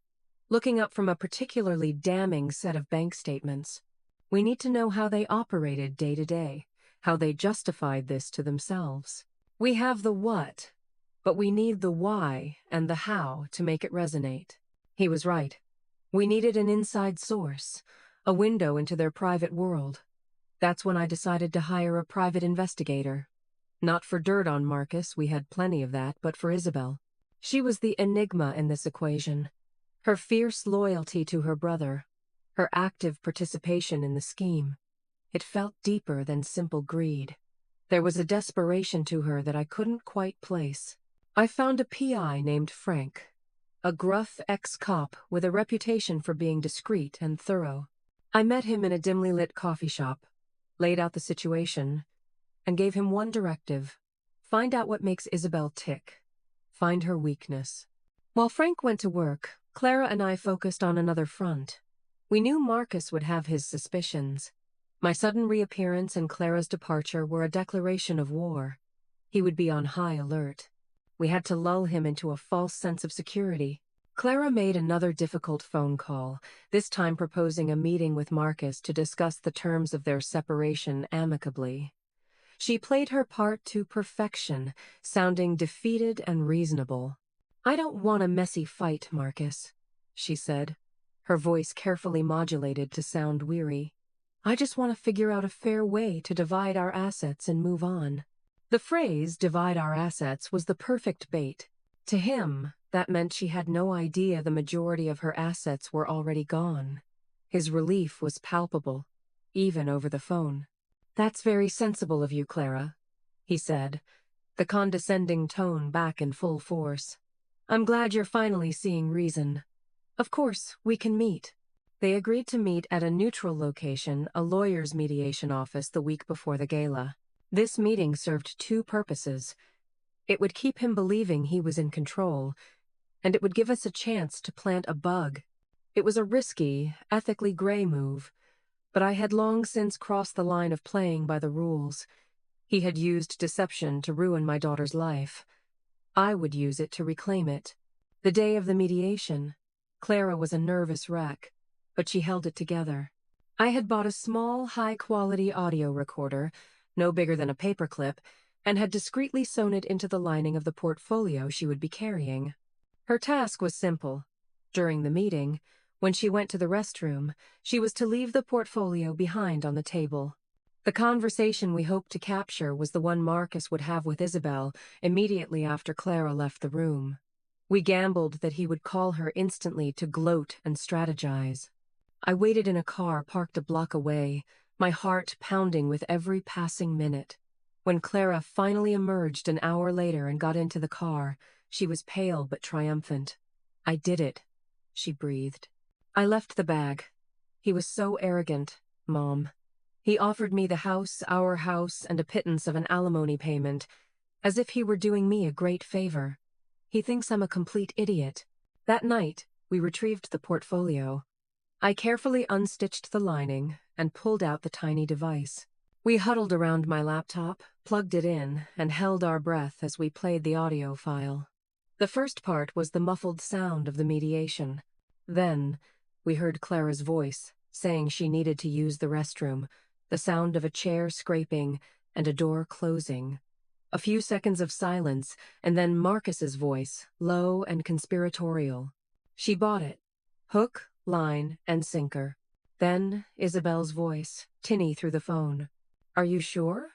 looking up from a particularly damning set of bank statements. "We need to know how they operated day to day, how they justified this to themselves. We have the what, but we need the why and the how to make it resonate." He was right. We needed an inside source, a window into their private world. That's when I decided to hire a private investigator. Not for dirt on Marcus, we had plenty of that, but for Isabel. She was the enigma in this equation. Her fierce loyalty to her brother, her active participation in the scheme. It felt deeper than simple greed. There was a desperation to her that I couldn't quite place. I found a PI named Frank, a gruff ex-cop with a reputation for being discreet and thorough. I met him in a dimly lit coffee shop, laid out the situation, and gave him one directive: find out what makes Isabel tick. Find her weakness. While Frank went to work, Clara and I focused on another front. We knew Marcus would have his suspicions. My sudden reappearance and Clara's departure were a declaration of war. He would be on high alert. We had to lull him into a false sense of security. Clara made another difficult phone call, this time proposing a meeting with Marcus to discuss the terms of their separation amicably. She played her part to perfection, sounding defeated and reasonable. "I don't want a messy fight, Marcus," she said, her voice carefully modulated to sound weary. "I just want to figure out a fair way to divide our assets and move on." The phrase, "divide our assets," was the perfect bait. To him, that meant she had no idea the majority of her assets were already gone. His relief was palpable, even over the phone. "That's very sensible of you, Clara," he said, the condescending tone back in full force. "I'm glad you're finally seeing reason. Of course, we can meet." They agreed to meet at a neutral location, a lawyer's mediation office, the week before the gala. This meeting served two purposes. It would keep him believing he was in control, and it would give us a chance to plant a bug. It was a risky, ethically gray move, but I had long since crossed the line of playing by the rules. He had used deception to ruin my daughter's life. I would use it to reclaim it. The day of the mediation, Clara was a nervous wreck, but she held it together. I had bought a small, high-quality audio recorder, no bigger than a paperclip, and had discreetly sewn it into the lining of the portfolio she would be carrying. Her task was simple. During the meeting, when she went to the restroom, she was to leave the portfolio behind on the table. The conversation we hoped to capture was the one Marcus would have with Isabel immediately after Clara left the room. We gambled that he would call her instantly to gloat and strategize. I waited in a car parked a block away, my heart pounding with every passing minute. When Clara finally emerged an hour later and got into the car, she was pale but triumphant. "I did it," she breathed. I left the bag. He was so arrogant, Mom. He offered me the house, our house, and a pittance of an alimony payment, as if he were doing me a great favor. He thinks I'm a complete idiot. That night, we retrieved the portfolio. I carefully unstitched the lining and pulled out the tiny device. We huddled around my laptop, plugged it in, and held our breath as we played the audio file. The first part was the muffled sound of the mediation. Then, we heard Clara's voice, saying she needed to use the restroom, the sound of a chair scraping and a door closing. A few seconds of silence, and then Marcus's voice, low and conspiratorial. She bought it. Hook, line, and sinker. Then Isabel's voice, tinny through the phone. "Are you sure?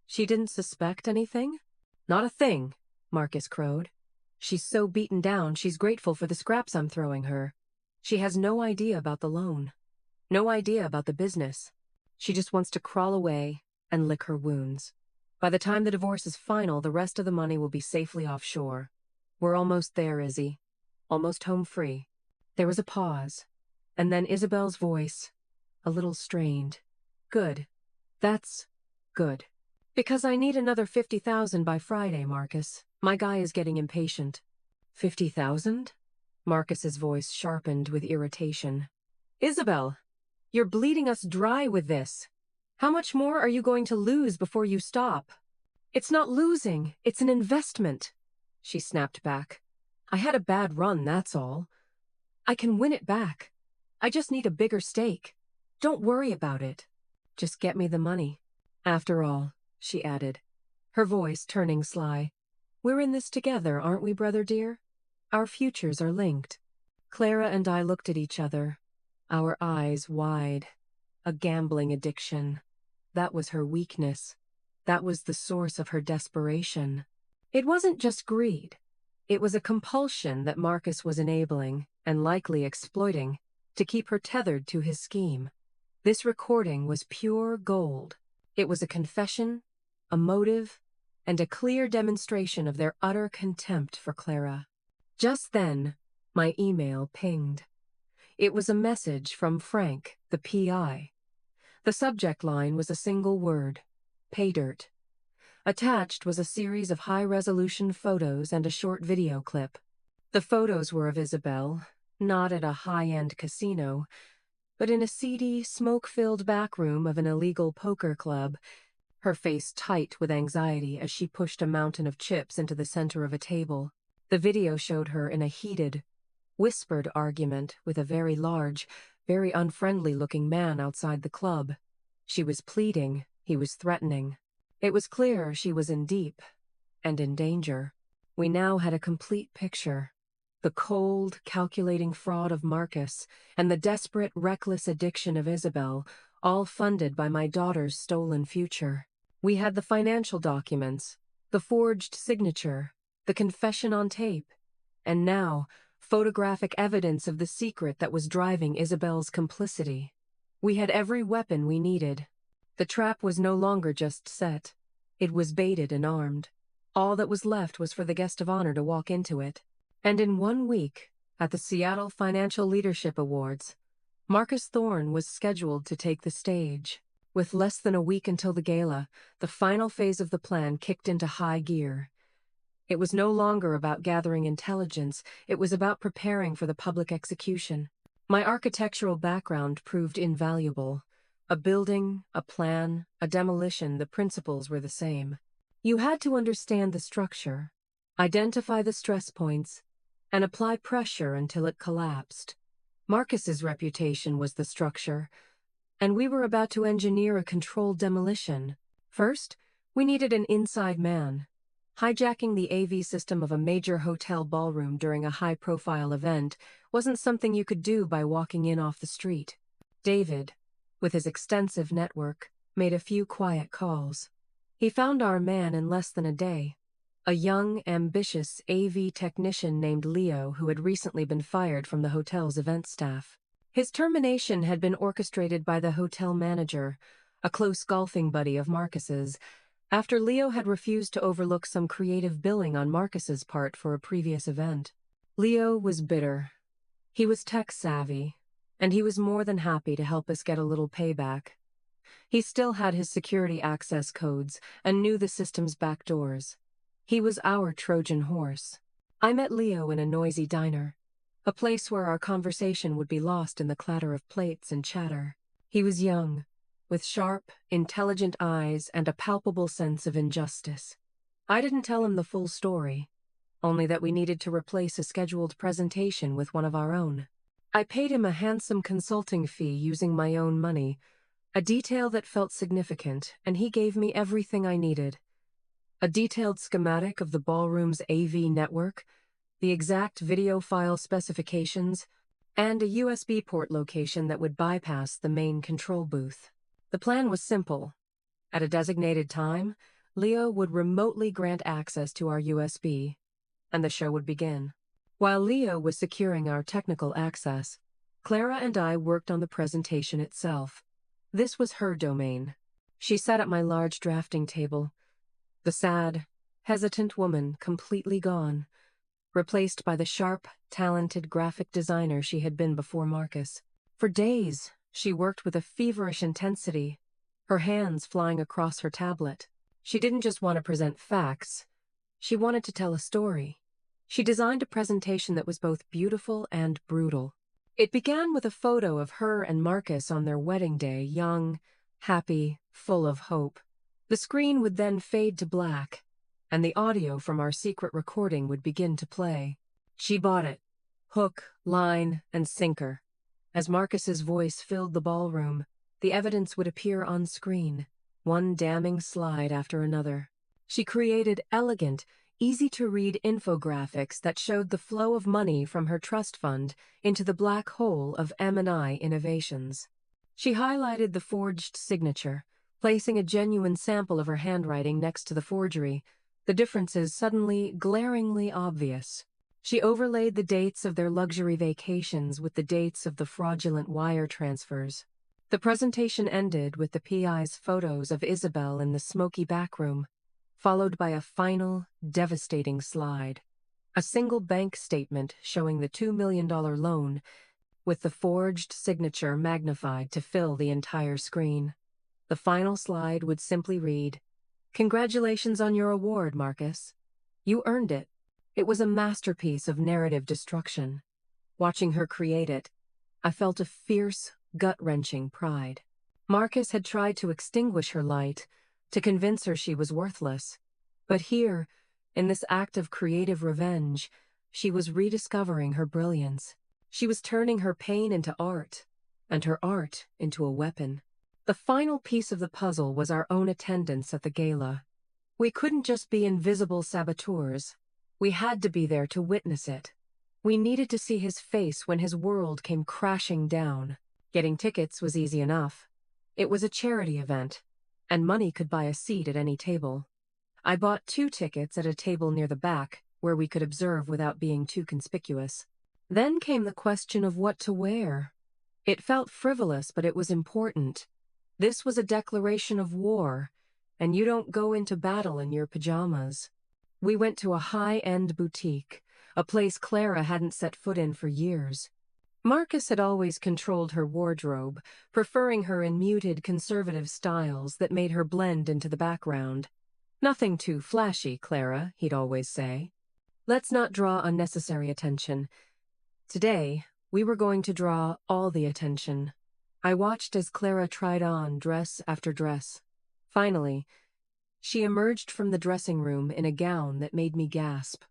She didn't suspect anything?" "Not a thing," Marcus crowed. "She's so beaten down she's grateful for the scraps I'm throwing her. She has no idea about the loan. No idea about the business. She just wants to crawl away and lick her wounds. By the time the divorce is final, the rest of the money will be safely offshore. We're almost there, Izzy. Almost home free." There was a pause, and then Isabel's voice, a little strained. "Good. That's good. Because I need another 50,000 by Friday, Marcus. My guy is getting impatient." 50,000? Marcus's voice sharpened with irritation. "Isabel, you're bleeding us dry with this. How much more are you going to lose before you stop?" "It's not losing, it's an investment," she snapped back. "I had a bad run, that's all. I can win it back. I just need a bigger stake. Don't worry about it. Just get me the money. After all," she added, her voice turning sly, "we're in this together, aren't we, brother dear? Our futures are linked." Clara and I looked at each other, our eyes wide. A gambling addiction. That was her weakness. That was the source of her desperation. It wasn't just greed. It was a compulsion that Marcus was enabling, and likely exploiting, to keep her tethered to his scheme. This recording was pure gold. It was a confession, a motive, and a clear demonstration of their utter contempt for Clara. Just then, my email pinged. It was a message from Frank, the PI. The subject line was a single word: pay dirt. Attached was a series of high-resolution photos and a short video clip. The photos were of Isabel, not at a high-end casino, but in a seedy, smoke-filled back room of an illegal poker club, her face tight with anxiety as she pushed a mountain of chips into the center of a table. The video showed her in a heated, whispered argument with a very large, very unfriendly-looking man outside the club. She was pleading, he was threatening. It was clear she was in deep and in danger. We now had a complete picture. The cold, calculating fraud of Marcus and the desperate, reckless addiction of Isabel, all funded by my daughter's stolen future. We had the financial documents, the forged signature, the confession on tape, and now, photographic evidence of the secret that was driving Isabel's complicity. We had every weapon we needed. The trap was no longer just set. It was baited and armed. All that was left was for the guest of honor to walk into it. And in 1 week, at the Seattle Financial Leadership Awards, Marcus Thorne was scheduled to take the stage. With less than a week until the gala, the final phase of the plan kicked into high gear. It was no longer about gathering intelligence, it was about preparing for the public execution. My architectural background proved invaluable. A building, a plan, a demolition, the principles were the same. You had to understand the structure, identify the stress points, and apply pressure until it collapsed. Marcus's reputation was the structure, and we were about to engineer a controlled demolition. First, we needed an inside man. Hijacking the AV system of a major hotel ballroom during a high-profile event wasn't something you could do by walking in off the street. David, with his extensive network, made a few quiet calls. He found our man in less than a day. A young, ambitious AV technician named Leo who had recently been fired from the hotel's event staff. His termination had been orchestrated by the hotel manager, a close golfing buddy of Marcus's, after Leo had refused to overlook some creative billing on Marcus's part for a previous event. Leo was bitter. He was tech-savvy, and he was more than happy to help us get a little payback. He still had his security access codes and knew the system's back doors. He was our Trojan horse. I met Leo in a noisy diner, a place where our conversation would be lost in the clatter of plates and chatter. He was young, with sharp, intelligent eyes and a palpable sense of injustice. I didn't tell him the full story, only that we needed to replace a scheduled presentation with one of our own. I paid him a handsome consulting fee using my own money, a detail that felt significant, and he gave me everything I needed. A detailed schematic of the ballroom's AV network, the exact video file specifications, and a USB port location that would bypass the main control booth. The plan was simple. At a designated time, Leo would remotely grant access to our USB, and the show would begin. While Leo was securing our technical access, Clara and I worked on the presentation itself. This was her domain. She sat at my large drafting table, the sad, hesitant woman completely gone, replaced by the sharp, talented graphic designer she had been before Marcus. For days, she worked with a feverish intensity, her hands flying across her tablet. She didn't just want to present facts, she wanted to tell a story. She designed a presentation that was both beautiful and brutal. It began with a photo of her and Marcus on their wedding day, young, happy, full of hope. The screen would then fade to black, and the audio from our secret recording would begin to play. She bought it, hook, line, and sinker. As Marcus's voice filled the ballroom, the evidence would appear on screen, one damning slide after another. She created elegant, easy-to-read infographics that showed the flow of money from her trust fund into the black hole of M&I Innovations. She highlighted the forged signature, placing a genuine sample of her handwriting next to the forgery, the differences suddenly glaringly obvious. She overlaid the dates of their luxury vacations with the dates of the fraudulent wire transfers. The presentation ended with the PI's photos of Isabel in the smoky back room, followed by a final, devastating slide. A single bank statement showing the $2 million loan, with the forged signature magnified to fill the entire screen. The final slide would simply read, "Congratulations on your award, Marcus. You earned it." It was a masterpiece of narrative destruction. Watching her create it, I felt a fierce, gut-wrenching pride. Marcus had tried to extinguish her light, to convince her she was worthless. But here, in this act of creative revenge, she was rediscovering her brilliance. She was turning her pain into art, and her art into a weapon. The final piece of the puzzle was our own attendance at the gala. We couldn't just be invisible saboteurs. We had to be there to witness it. We needed to see his face when his world came crashing down. Getting tickets was easy enough. It was a charity event, and money could buy a seat at any table. I bought 2 tickets at a table near the back, where we could observe without being too conspicuous. Then came the question of what to wear. It felt frivolous, but it was important. This was a declaration of war, and you don't go into battle in your pajamas. We went to a high-end boutique, a place Clara hadn't set foot in for years. Marcus had always controlled her wardrobe, preferring her in muted conservative styles that made her blend into the background. "Nothing too flashy, Clara," he'd always say. "Let's not draw unnecessary attention." Today, we were going to draw all the attention. I watched as Clara tried on dress after dress. Finally, she emerged from the dressing room in a gown that made me gasp.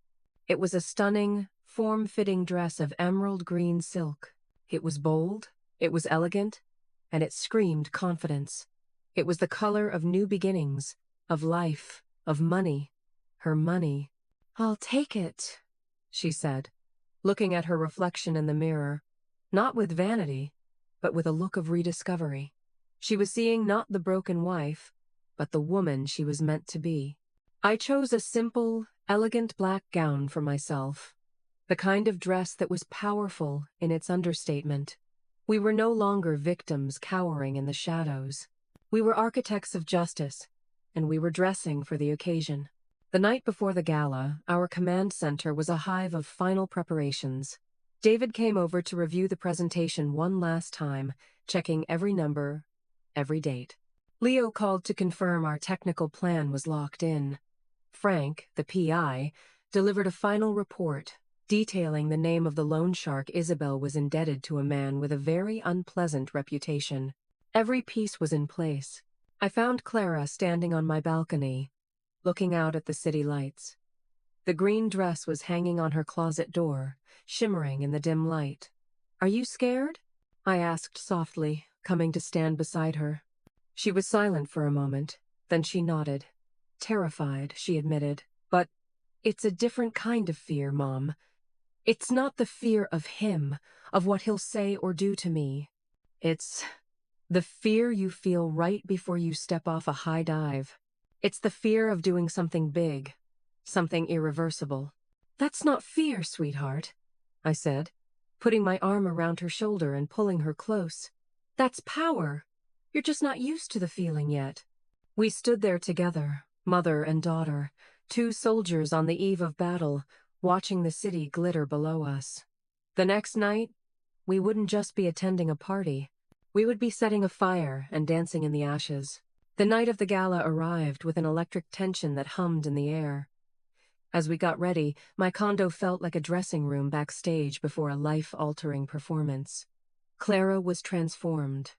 It was a stunning, form-fitting dress of emerald green silk. It was bold, it was elegant, and it screamed confidence. It was the color of new beginnings, of life, of money. Her money. "I'll take it," she said, looking at her reflection in the mirror, not with vanity, but with a look of rediscovery. She was seeing not the broken wife, but the woman she was meant to be. I chose a simple, elegant black gown for myself, the kind of dress that was powerful in its understatement. We were no longer victims cowering in the shadows. We were architects of justice, and we were dressing for the occasion. The night before the gala, our command center was a hive of final preparations. David came over to review the presentation one last time, checking every number, every date. Leo called to confirm our technical plan was locked in. Frank, the PI, delivered a final report, detailing the name of the loan shark Isabel was indebted to a man with a very unpleasant reputation. Every piece was in place. I found Clara standing on my balcony, looking out at the city lights. The green dress was hanging on her closet door, shimmering in the dim light. "Are you scared?" I asked softly, coming to stand beside her. She was silent for a moment, then she nodded. "Terrified," she admitted. "But it's a different kind of fear, Mom. It's not the fear of him, of what he'll say or do to me. It's the fear you feel right before you step off a high dive. It's the fear of doing something big, something irreversible." "That's not fear, sweetheart," I said, putting my arm around her shoulder and pulling her close. "That's power. You're just not used to the feeling yet." We stood there together, mother and daughter, 2 soldiers on the eve of battle, watching the city glitter below us. The next night, we wouldn't just be attending a party. We would be setting a fire and dancing in the ashes. The night of the gala arrived with an electric tension that hummed in the air. As we got ready, my condo felt like a dressing room backstage before a life-altering performance. Clara was transformed.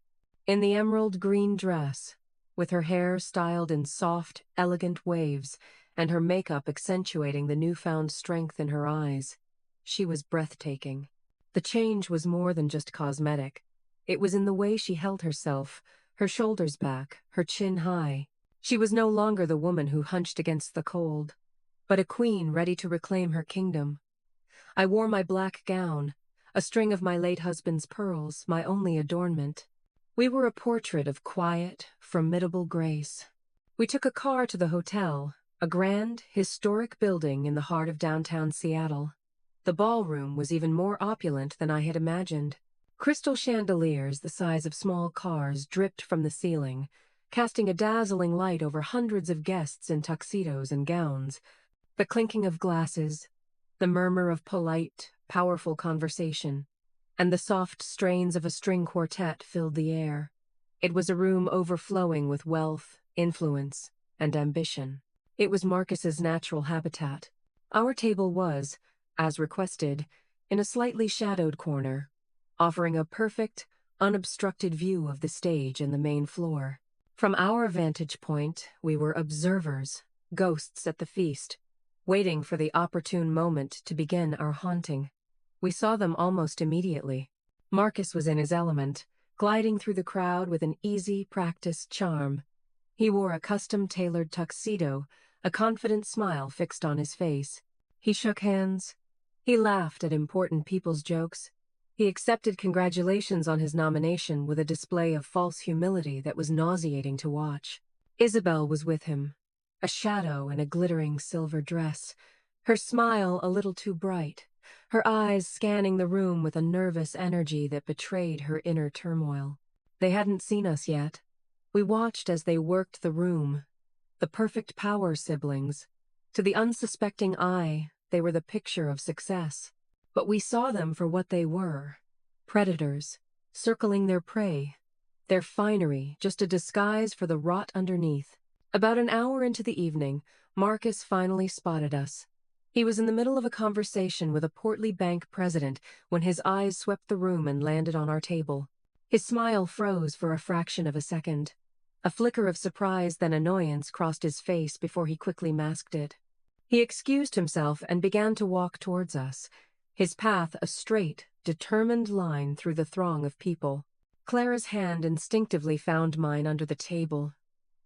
In the emerald green dress, with her hair styled in soft, elegant waves, and her makeup accentuating the newfound strength in her eyes, she was breathtaking. The change was more than just cosmetic. It was in the way she held herself, her shoulders back, her chin high. She was no longer the woman who hunched against the cold, but a queen ready to reclaim her kingdom. I wore my black gown, a string of my late husband's pearls, my only adornment. We were a portrait of quiet, formidable grace. We took a car to the hotel, a grand, historic building in the heart of downtown Seattle. The ballroom was even more opulent than I had imagined. Crystal chandeliers the size of small cars dripped from the ceiling, casting a dazzling light over hundreds of guests in tuxedos and gowns. The clinking of glasses, the murmur of polite, powerful conversation, and the soft strains of a string quartet filled the air. It was a room overflowing with wealth, influence, and ambition. It was Marcus's natural habitat. Our table was, as requested, in a slightly shadowed corner, offering a perfect, unobstructed view of the stage and the main floor. From our vantage point, we were observers, ghosts at the feast, waiting for the opportune moment to begin our haunting. We saw them almost immediately. Marcus was in his element, gliding through the crowd with an easy, practiced charm. He wore a custom-tailored tuxedo, a confident smile fixed on his face. He shook hands. He laughed at important people's jokes. He accepted congratulations on his nomination with a display of false humility that was nauseating to watch. Isabel was with him, a shadow in a glittering silver dress, her smile a little too bright, her eyes scanning the room with a nervous energy that betrayed her inner turmoil. They hadn't seen us yet. We watched as they worked the room, the perfect power siblings. To the unsuspecting eye, they were the picture of success. But we saw them for what they were, predators, circling their prey, their finery just a disguise for the rot underneath. About an hour into the evening, Marcus finally spotted us. He was in the middle of a conversation with a portly bank president when his eyes swept the room and landed on our table. His smile froze for a fraction of a second. A flicker of surprise then annoyance crossed his face before he quickly masked it. He excused himself and began to walk towards us, his path a straight, determined line through the throng of people. Clara's hand instinctively found mine under the table,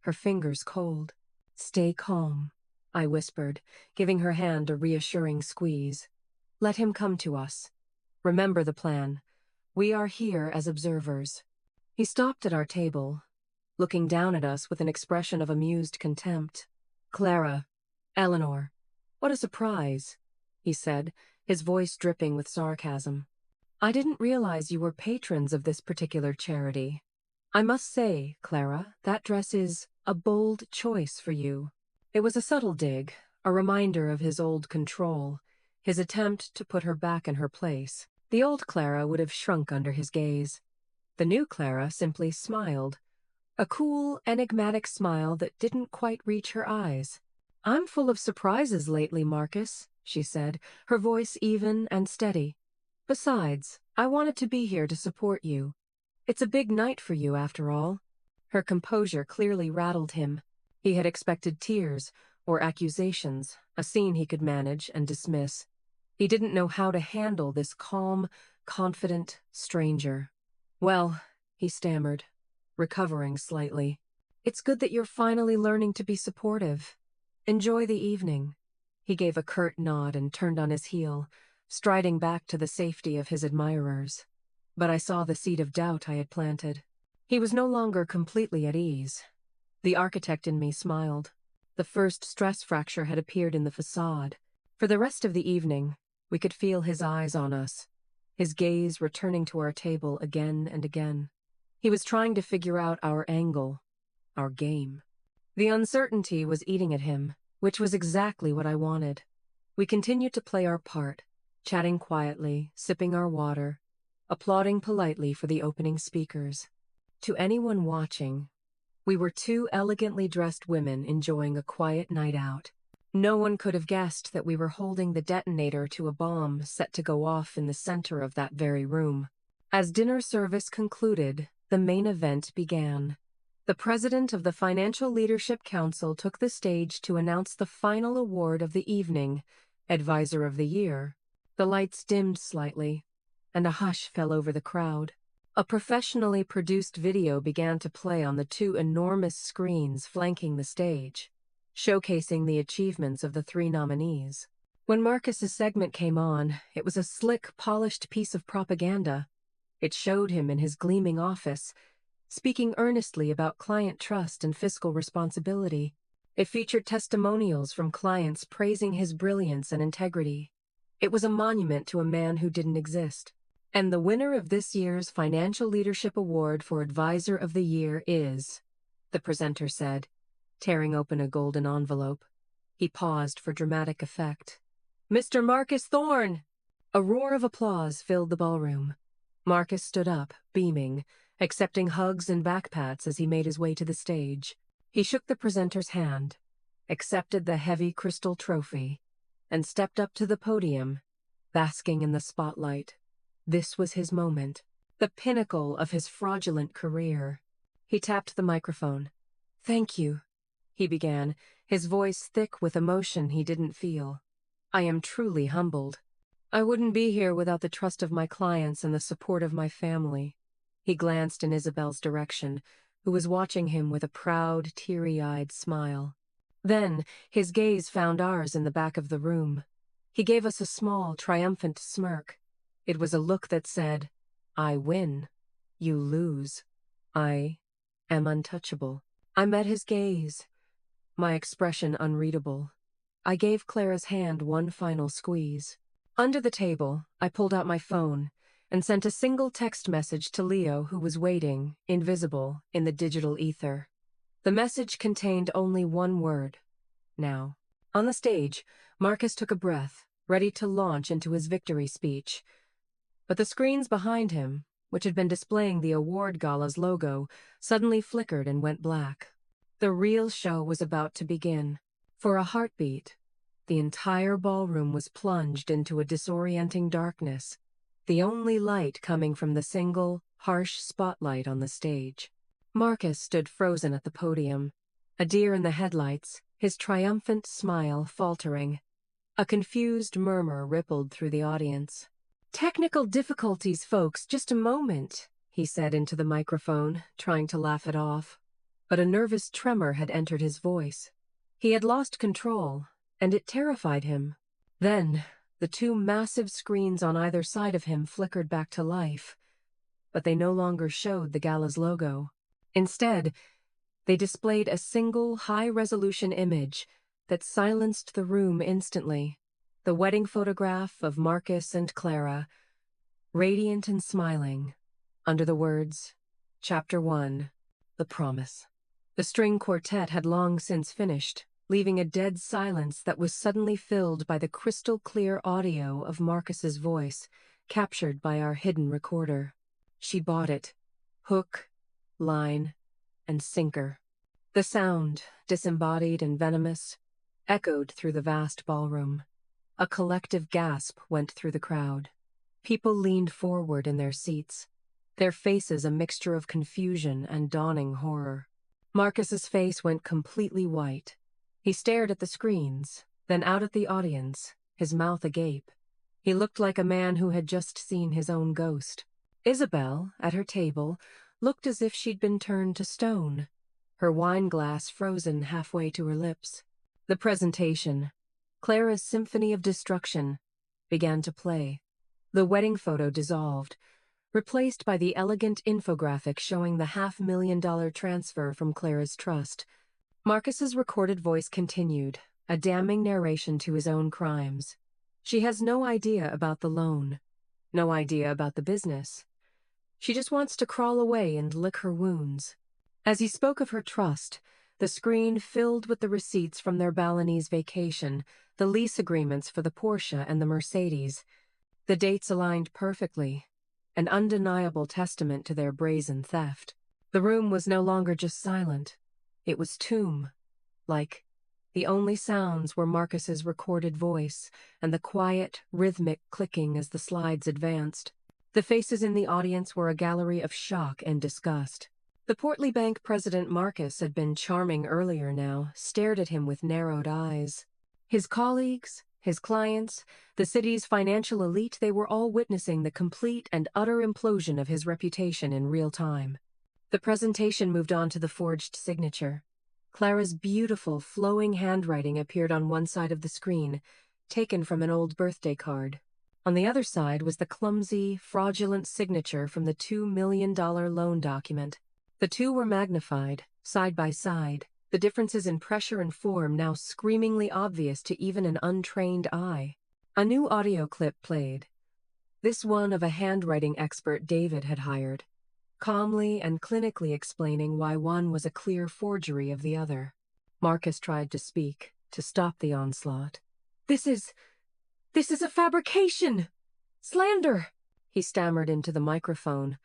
her fingers cold. "Stay calm," I whispered, giving her hand a reassuring squeeze. "Let him come to us. Remember the plan. We are here as observers." He stopped at our table, looking down at us with an expression of amused contempt. "Clara, Eleanor, what a surprise," he said, his voice dripping with sarcasm. "I didn't realize you were patrons of this particular charity. I must say, Clara, that dress is a bold choice for you." It was a subtle dig, a reminder of his old control, his attempt to put her back in her place. The old Clara would have shrunk under his gaze. The new Clara simply smiled, a cool, enigmatic smile that didn't quite reach her eyes. "I'm full of surprises lately, Marcus," she said, her voice even and steady. "Besides, I wanted to be here to support you. It's a big night for you, after all." Her composure clearly rattled him. He had expected tears or accusations, a scene he could manage and dismiss. He didn't know how to handle this calm, confident stranger. "Well," he stammered, recovering slightly, "it's good that you're finally learning to be supportive. Enjoy the evening." He gave a curt nod and turned on his heel, striding back to the safety of his admirers. But I saw the seed of doubt I had planted. He was no longer completely at ease. The architect in me smiled. The first stress fracture had appeared in the facade. For the rest of the evening, we could feel his eyes on us, his gaze returning to our table again and again. He was trying to figure out our angle, our game. The uncertainty was eating at him, which was exactly what I wanted. We continued to play our part, chatting quietly, sipping our water, applauding politely for the opening speakers. To anyone watching, we were two elegantly dressed women enjoying a quiet night out. No one could have guessed that we were holding the detonator to a bomb set to go off in the center of that very room. As dinner service concluded, the main event began. The president of the Financial Leadership Council took the stage to announce the final award of the evening, Advisor of the Year. The lights dimmed slightly, and a hush fell over the crowd. A professionally produced video began to play on the two enormous screens flanking the stage, showcasing the achievements of the three nominees. When Marcus's segment came on, it was a slick, polished piece of propaganda. It showed him in his gleaming office, speaking earnestly about client trust and fiscal responsibility. It featured testimonials from clients praising his brilliance and integrity. It was a monument to a man who didn't exist. And the winner of this year's Financial Leadership Award for Advisor of the Year is, the presenter said, tearing open a golden envelope. He paused for dramatic effect. Mr. Marcus Thorne! A roar of applause filled the ballroom. Marcus stood up, beaming, accepting hugs and backpats as he made his way to the stage. He shook the presenter's hand, accepted the heavy crystal trophy, and stepped up to the podium, basking in the spotlight. This was his moment, the pinnacle of his fraudulent career. He tapped the microphone. "Thank you," he began, his voice thick with emotion he didn't feel. "I am truly humbled. I wouldn't be here without the trust of my clients and the support of my family." He glanced in Isabel's direction, who was watching him with a proud, teary-eyed smile. Then his gaze found ours in the back of the room. He gave us a small, triumphant smirk. It was a look that said, "I win. You lose. I am untouchable." I met his gaze, my expression unreadable. I gave Clara's hand one final squeeze. Under the table, I pulled out my phone and sent a single text message to Leo, who was waiting, invisible, in the digital ether. The message contained only one word: now. On the stage, Marcus took a breath, ready to launch into his victory speech. But the screens behind him, which had been displaying the award gala's logo, suddenly flickered and went black. The real show was about to begin. For a heartbeat, the entire ballroom was plunged into a disorienting darkness, the only light coming from the single, harsh spotlight on the stage. Marcus stood frozen at the podium, a deer in the headlights, his triumphant smile faltering. A confused murmur rippled through the audience. "Technical difficulties, folks, just a moment," he said into the microphone, trying to laugh it off. But a nervous tremor had entered his voice. He had lost control, and it terrified him. Then, the two massive screens on either side of him flickered back to life, but they no longer showed the gala's logo. Instead, they displayed a single high-resolution image that silenced the room instantly. The wedding photograph of Marcus and Clara, radiant and smiling, under the words, Chapter 1, The Promise. The string quartet had long since finished, leaving a dead silence that was suddenly filled by the crystal-clear audio of Marcus's voice, captured by our hidden recorder. She bought it. Hook, line, and sinker. The sound, disembodied and venomous, echoed through the vast ballroom. A collective gasp went through the crowd. People leaned forward in their seats, their faces a mixture of confusion and dawning horror. Marcus's face went completely white. He stared at the screens, then out at the audience, his mouth agape. He looked like a man who had just seen his own ghost. Isabel, at her table, looked as if she'd been turned to stone, her wine glass frozen halfway to her lips. The presentation, Clara's Symphony of Destruction, began to play. The wedding photo dissolved, replaced by the elegant infographic showing the $500,000 transfer from Clara's trust. Marcus's recorded voice continued, a damning narration to his own crimes. She has no idea about the loan, no idea about the business. She just wants to crawl away and lick her wounds. As he spoke of her trust, the screen filled with the receipts from their Balinese vacation, the lease agreements for the Porsche and the Mercedes. The dates aligned perfectly, an undeniable testament to their brazen theft. The room was no longer just silent. It was tomb-like. The only sounds were Marcus's recorded voice and the quiet, rhythmic clicking as the slides advanced. The faces in the audience were a gallery of shock and disgust. The portly bank president Marcus had been charming earlier now, stared at him with narrowed eyes. His colleagues, his clients, the city's financial elite, they were all witnessing the complete and utter implosion of his reputation in real time. The presentation moved on to the forged signature. Clara's beautiful, flowing handwriting appeared on one side of the screen, taken from an old birthday card. On the other side was the clumsy, fraudulent signature from the $2 million loan document. The two were magnified, side by side, the differences in pressure and form now screamingly obvious to even an untrained eye. A new audio clip played. This one of a handwriting expert David had hired, calmly and clinically explaining why one was a clear forgery of the other. Marcus tried to speak, to stop the onslaught. This is a fabrication! Slander! He stammered into the microphone,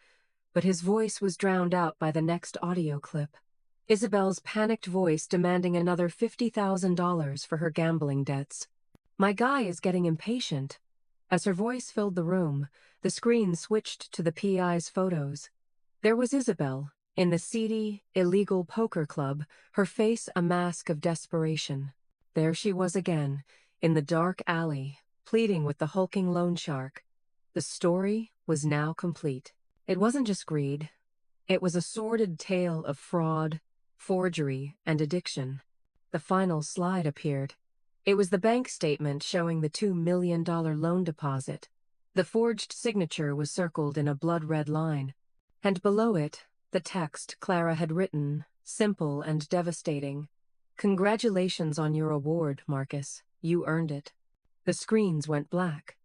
but his voice was drowned out by the next audio clip. Isabel's panicked voice demanding another $50,000 for her gambling debts. My guy is getting impatient. As her voice filled the room, the screen switched to the PI's photos. There was Isabel, in the seedy, illegal poker club, her face a mask of desperation. There she was again, in the dark alley, pleading with the hulking loan shark. The story was now complete. It wasn't just greed. It was a sordid tale of fraud, forgery, and addiction. The final slide appeared. It was the bank statement showing the $2 million loan deposit. The forged signature was circled in a blood-red line, and below it, the text Clara had written, simple and devastating. "Congratulations on your award, Marcus. You earned it." The screens went black.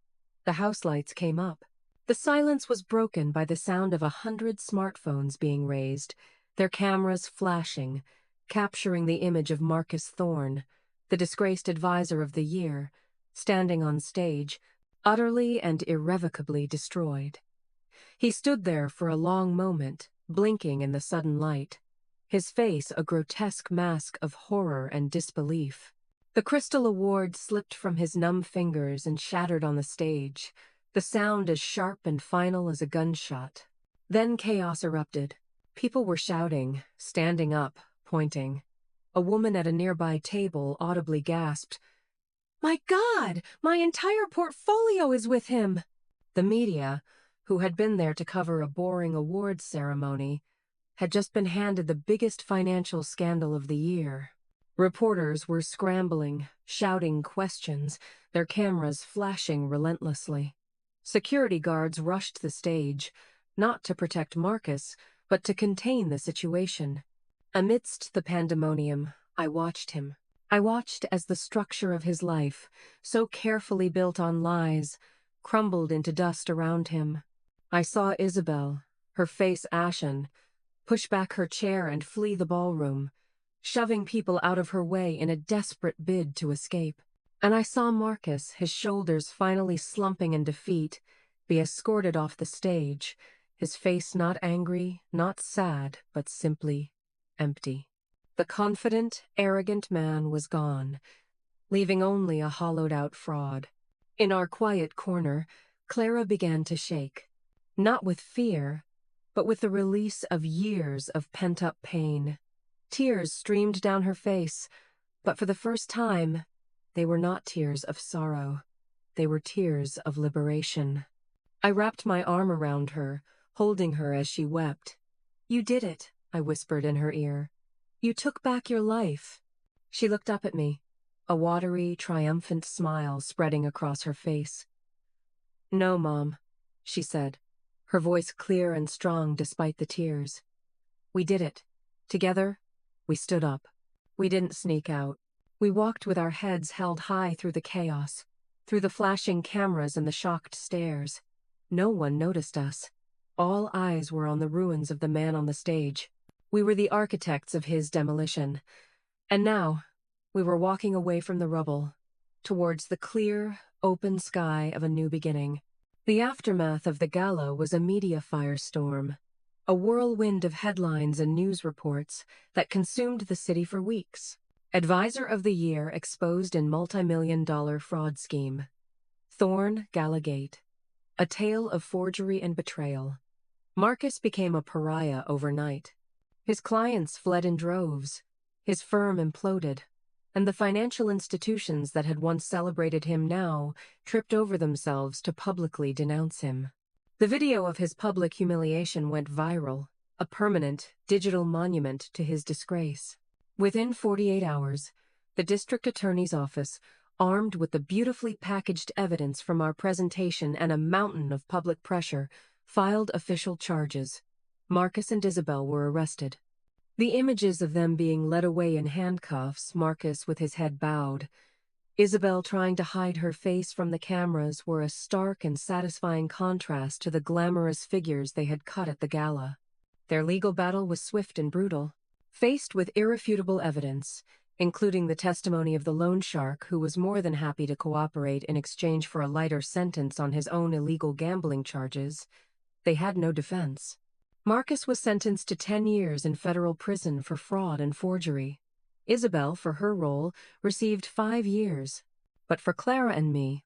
The house lights came up. The silence was broken by the sound of 100 smartphones being raised, their cameras flashing, capturing the image of Marcus Thorne, the disgraced advisor of the year, standing on stage, utterly and irrevocably destroyed. He stood there for a long moment, blinking in the sudden light, his face a grotesque mask of horror and disbelief. The crystal award slipped from his numb fingers and shattered on the stage, the sound as sharp and final as a gunshot. Then chaos erupted. People were shouting, standing up, pointing. A woman at a nearby table audibly gasped, "My God, my entire portfolio is with him!" The media, who had been there to cover a boring awards ceremony, had just been handed the biggest financial scandal of the year. Reporters were scrambling, shouting questions, their cameras flashing relentlessly. Security guards rushed the stage, not to protect Marcus, but to contain the situation. Amidst the pandemonium, I watched him. I watched as the structure of his life, so carefully built on lies, crumbled into dust around him. I saw Isabel, her face ashen, push back her chair and flee the ballroom, shoving people out of her way in a desperate bid to escape. And I saw Marcus, his shoulders finally slumping in defeat, be escorted off the stage, his face not angry, not sad, but simply empty. The confident, arrogant man was gone, leaving only a hollowed-out fraud. In our quiet corner, Clara began to shake, not with fear, but with the release of years of pent-up pain. Tears streamed down her face, but for the first time, they were not tears of sorrow. They were tears of liberation. I wrapped my arm around her, holding her as she wept. "You did it," I whispered in her ear. "You took back your life." She looked up at me, a watery, triumphant smile spreading across her face. "No, Mom," she said, her voice clear and strong despite the tears. "We did it. Together, we stood up. We didn't sneak out. We walked with our heads held high through the chaos, through the flashing cameras and the shocked stares. No one noticed us. All eyes were on the ruins of the man on the stage. We were the architects of his demolition. And now, we were walking away from the rubble, towards the clear, open sky of a new beginning. The aftermath of the gala was a media firestorm, a whirlwind of headlines and news reports that consumed the city for weeks. Advisor of the Year exposed in multi-million-dollar fraud scheme. Thorne Gallagate. A tale of forgery and betrayal. Marcus became a pariah overnight. His clients fled in droves. His firm imploded. And the financial institutions that had once celebrated him now tripped over themselves to publicly denounce him. The video of his public humiliation went viral, a permanent, digital monument to his disgrace. Within 48 hours, the district attorney's office, armed with the beautifully packaged evidence from our presentation and a mountain of public pressure, filed official charges. Marcus and Isabel were arrested. The images of them being led away in handcuffs, Marcus with his head bowed, Isabel trying to hide her face from the cameras were a stark and satisfying contrast to the glamorous figures they had cut at the gala. Their legal battle was swift and brutal. Faced with irrefutable evidence, including the testimony of the loan shark who was more than happy to cooperate in exchange for a lighter sentence on his own illegal gambling charges, they had no defense. Marcus was sentenced to 10 years in federal prison for fraud and forgery. Isabel, for her role, received 5 years. But for Clara and me,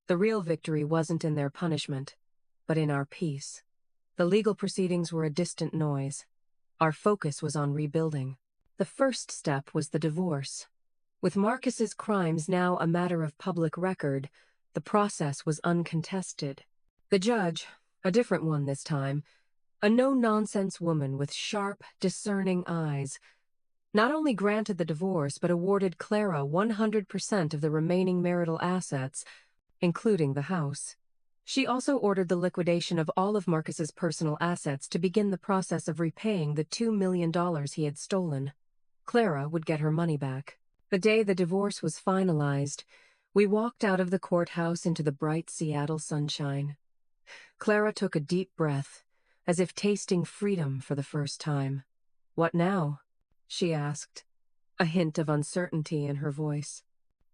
the real victory wasn't in their punishment, but in our peace. The legal proceedings were a distant noise. Our focus was on rebuilding. The first step was the divorce. With Marcus's crimes now a matter of public record, the process was uncontested. The judge, a different one this time, a no-nonsense woman with sharp, discerning eyes, not only granted the divorce but awarded Clara 100% of the remaining marital assets, including the house. She also ordered the liquidation of all of Marcus's personal assets to begin the process of repaying the $2 million he had stolen. Clara would get her money back. The day the divorce was finalized, we walked out of the courthouse into the bright Seattle sunshine. Clara took a deep breath, as if tasting freedom for the first time. "What now?" she asked, a hint of uncertainty in her voice.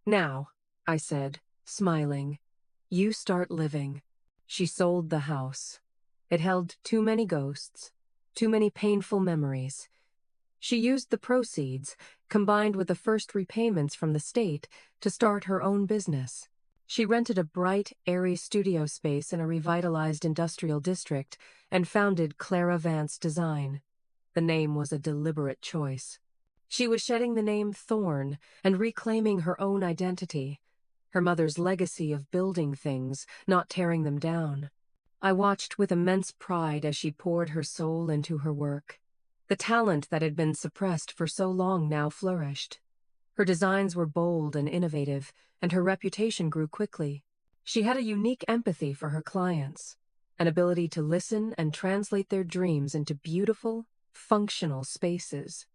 "Now," I said, smiling, "you start living." She sold the house. It held too many ghosts, too many painful memories. She used the proceeds, combined with the first repayments from the state, to start her own business. She rented a bright, airy studio space in a revitalized industrial district and founded Clara Vance Design. The name was a deliberate choice. She was shedding the name Thorne and reclaiming her own identity, her mother's legacy of building things, not tearing them down. I watched with immense pride as she poured her soul into her work. The talent that had been suppressed for so long now flourished. Her designs were bold and innovative, and her reputation grew quickly. She had a unique empathy for her clients, an ability to listen and translate their dreams into beautiful, functional spaces.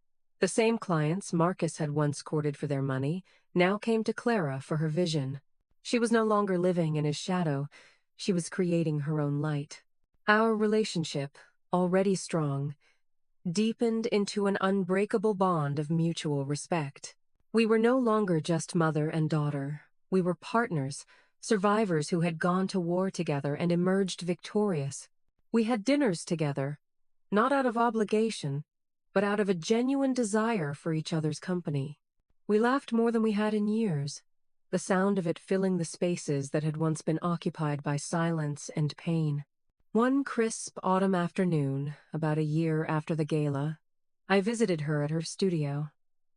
The same clients Marcus had once courted for their money now came to Clara for her vision. She was no longer living in his shadow. She was creating her own light. Our relationship, already strong, deepened into an unbreakable bond of mutual respect. We were no longer just mother and daughter. We were partners, survivors who had gone to war together and emerged victorious. We had dinners together, not out of obligation, but out of a genuine desire for each other's company. We laughed more than we had in years, the sound of it filling the spaces that had once been occupied by silence and pain. One crisp autumn afternoon, about a year after the gala, I visited her at her studio.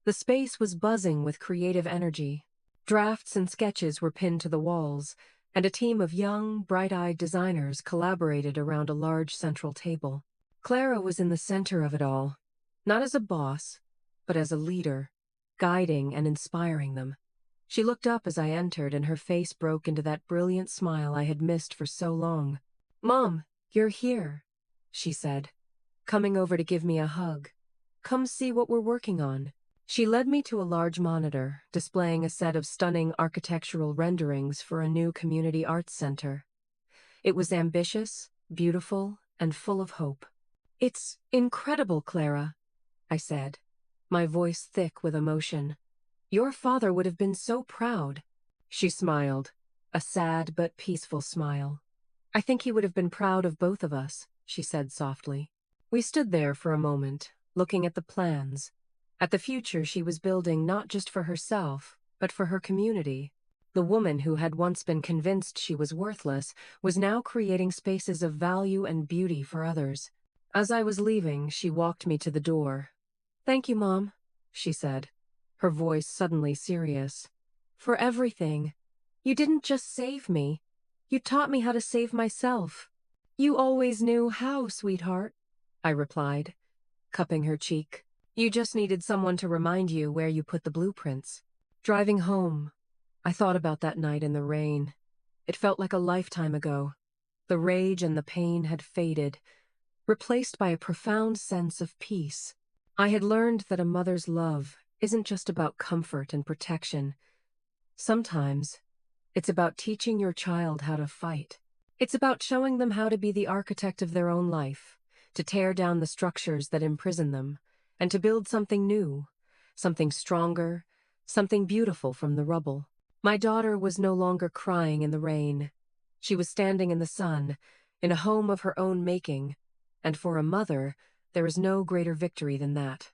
The space was buzzing with creative energy. Drafts and sketches were pinned to the walls, and a team of young, bright-eyed designers collaborated around a large central table. Clara was in the center of it all, not as a boss, but as a leader, guiding and inspiring them. She looked up as I entered, and her face broke into that brilliant smile I had missed for so long. "Mom, you're here," she said, coming over to give me a hug. "Come see what we're working on." She led me to a large monitor, displaying a set of stunning architectural renderings for a new community arts center. It was ambitious, beautiful, and full of hope. "It's incredible, Clara," I said, my voice thick with emotion. "Your father would have been so proud." She smiled, a sad but peaceful smile. "I think he would have been proud of both of us," she said softly. We stood there for a moment, looking at the plans, at the future she was building not just for herself, but for her community. The woman who had once been convinced she was worthless was now creating spaces of value and beauty for others. As I was leaving, she walked me to the door. "Thank you, Mom," she said, her voice suddenly serious. "For everything. You didn't just save me. You taught me how to save myself." "You always knew how, sweetheart," I replied, cupping her cheek. "You just needed someone to remind you where you put the blueprints." Driving home, I thought about that night in the rain. It felt like a lifetime ago. The rage and the pain had faded, replaced by a profound sense of peace. I had learned that a mother's love isn't just about comfort and protection. Sometimes, it's about teaching your child how to fight. It's about showing them how to be the architect of their own life, to tear down the structures that imprison them, and to build something new, something stronger, something beautiful from the rubble. My daughter was no longer crying in the rain. She was standing in the sun, in a home of her own making, and for a mother, there is no greater victory than that.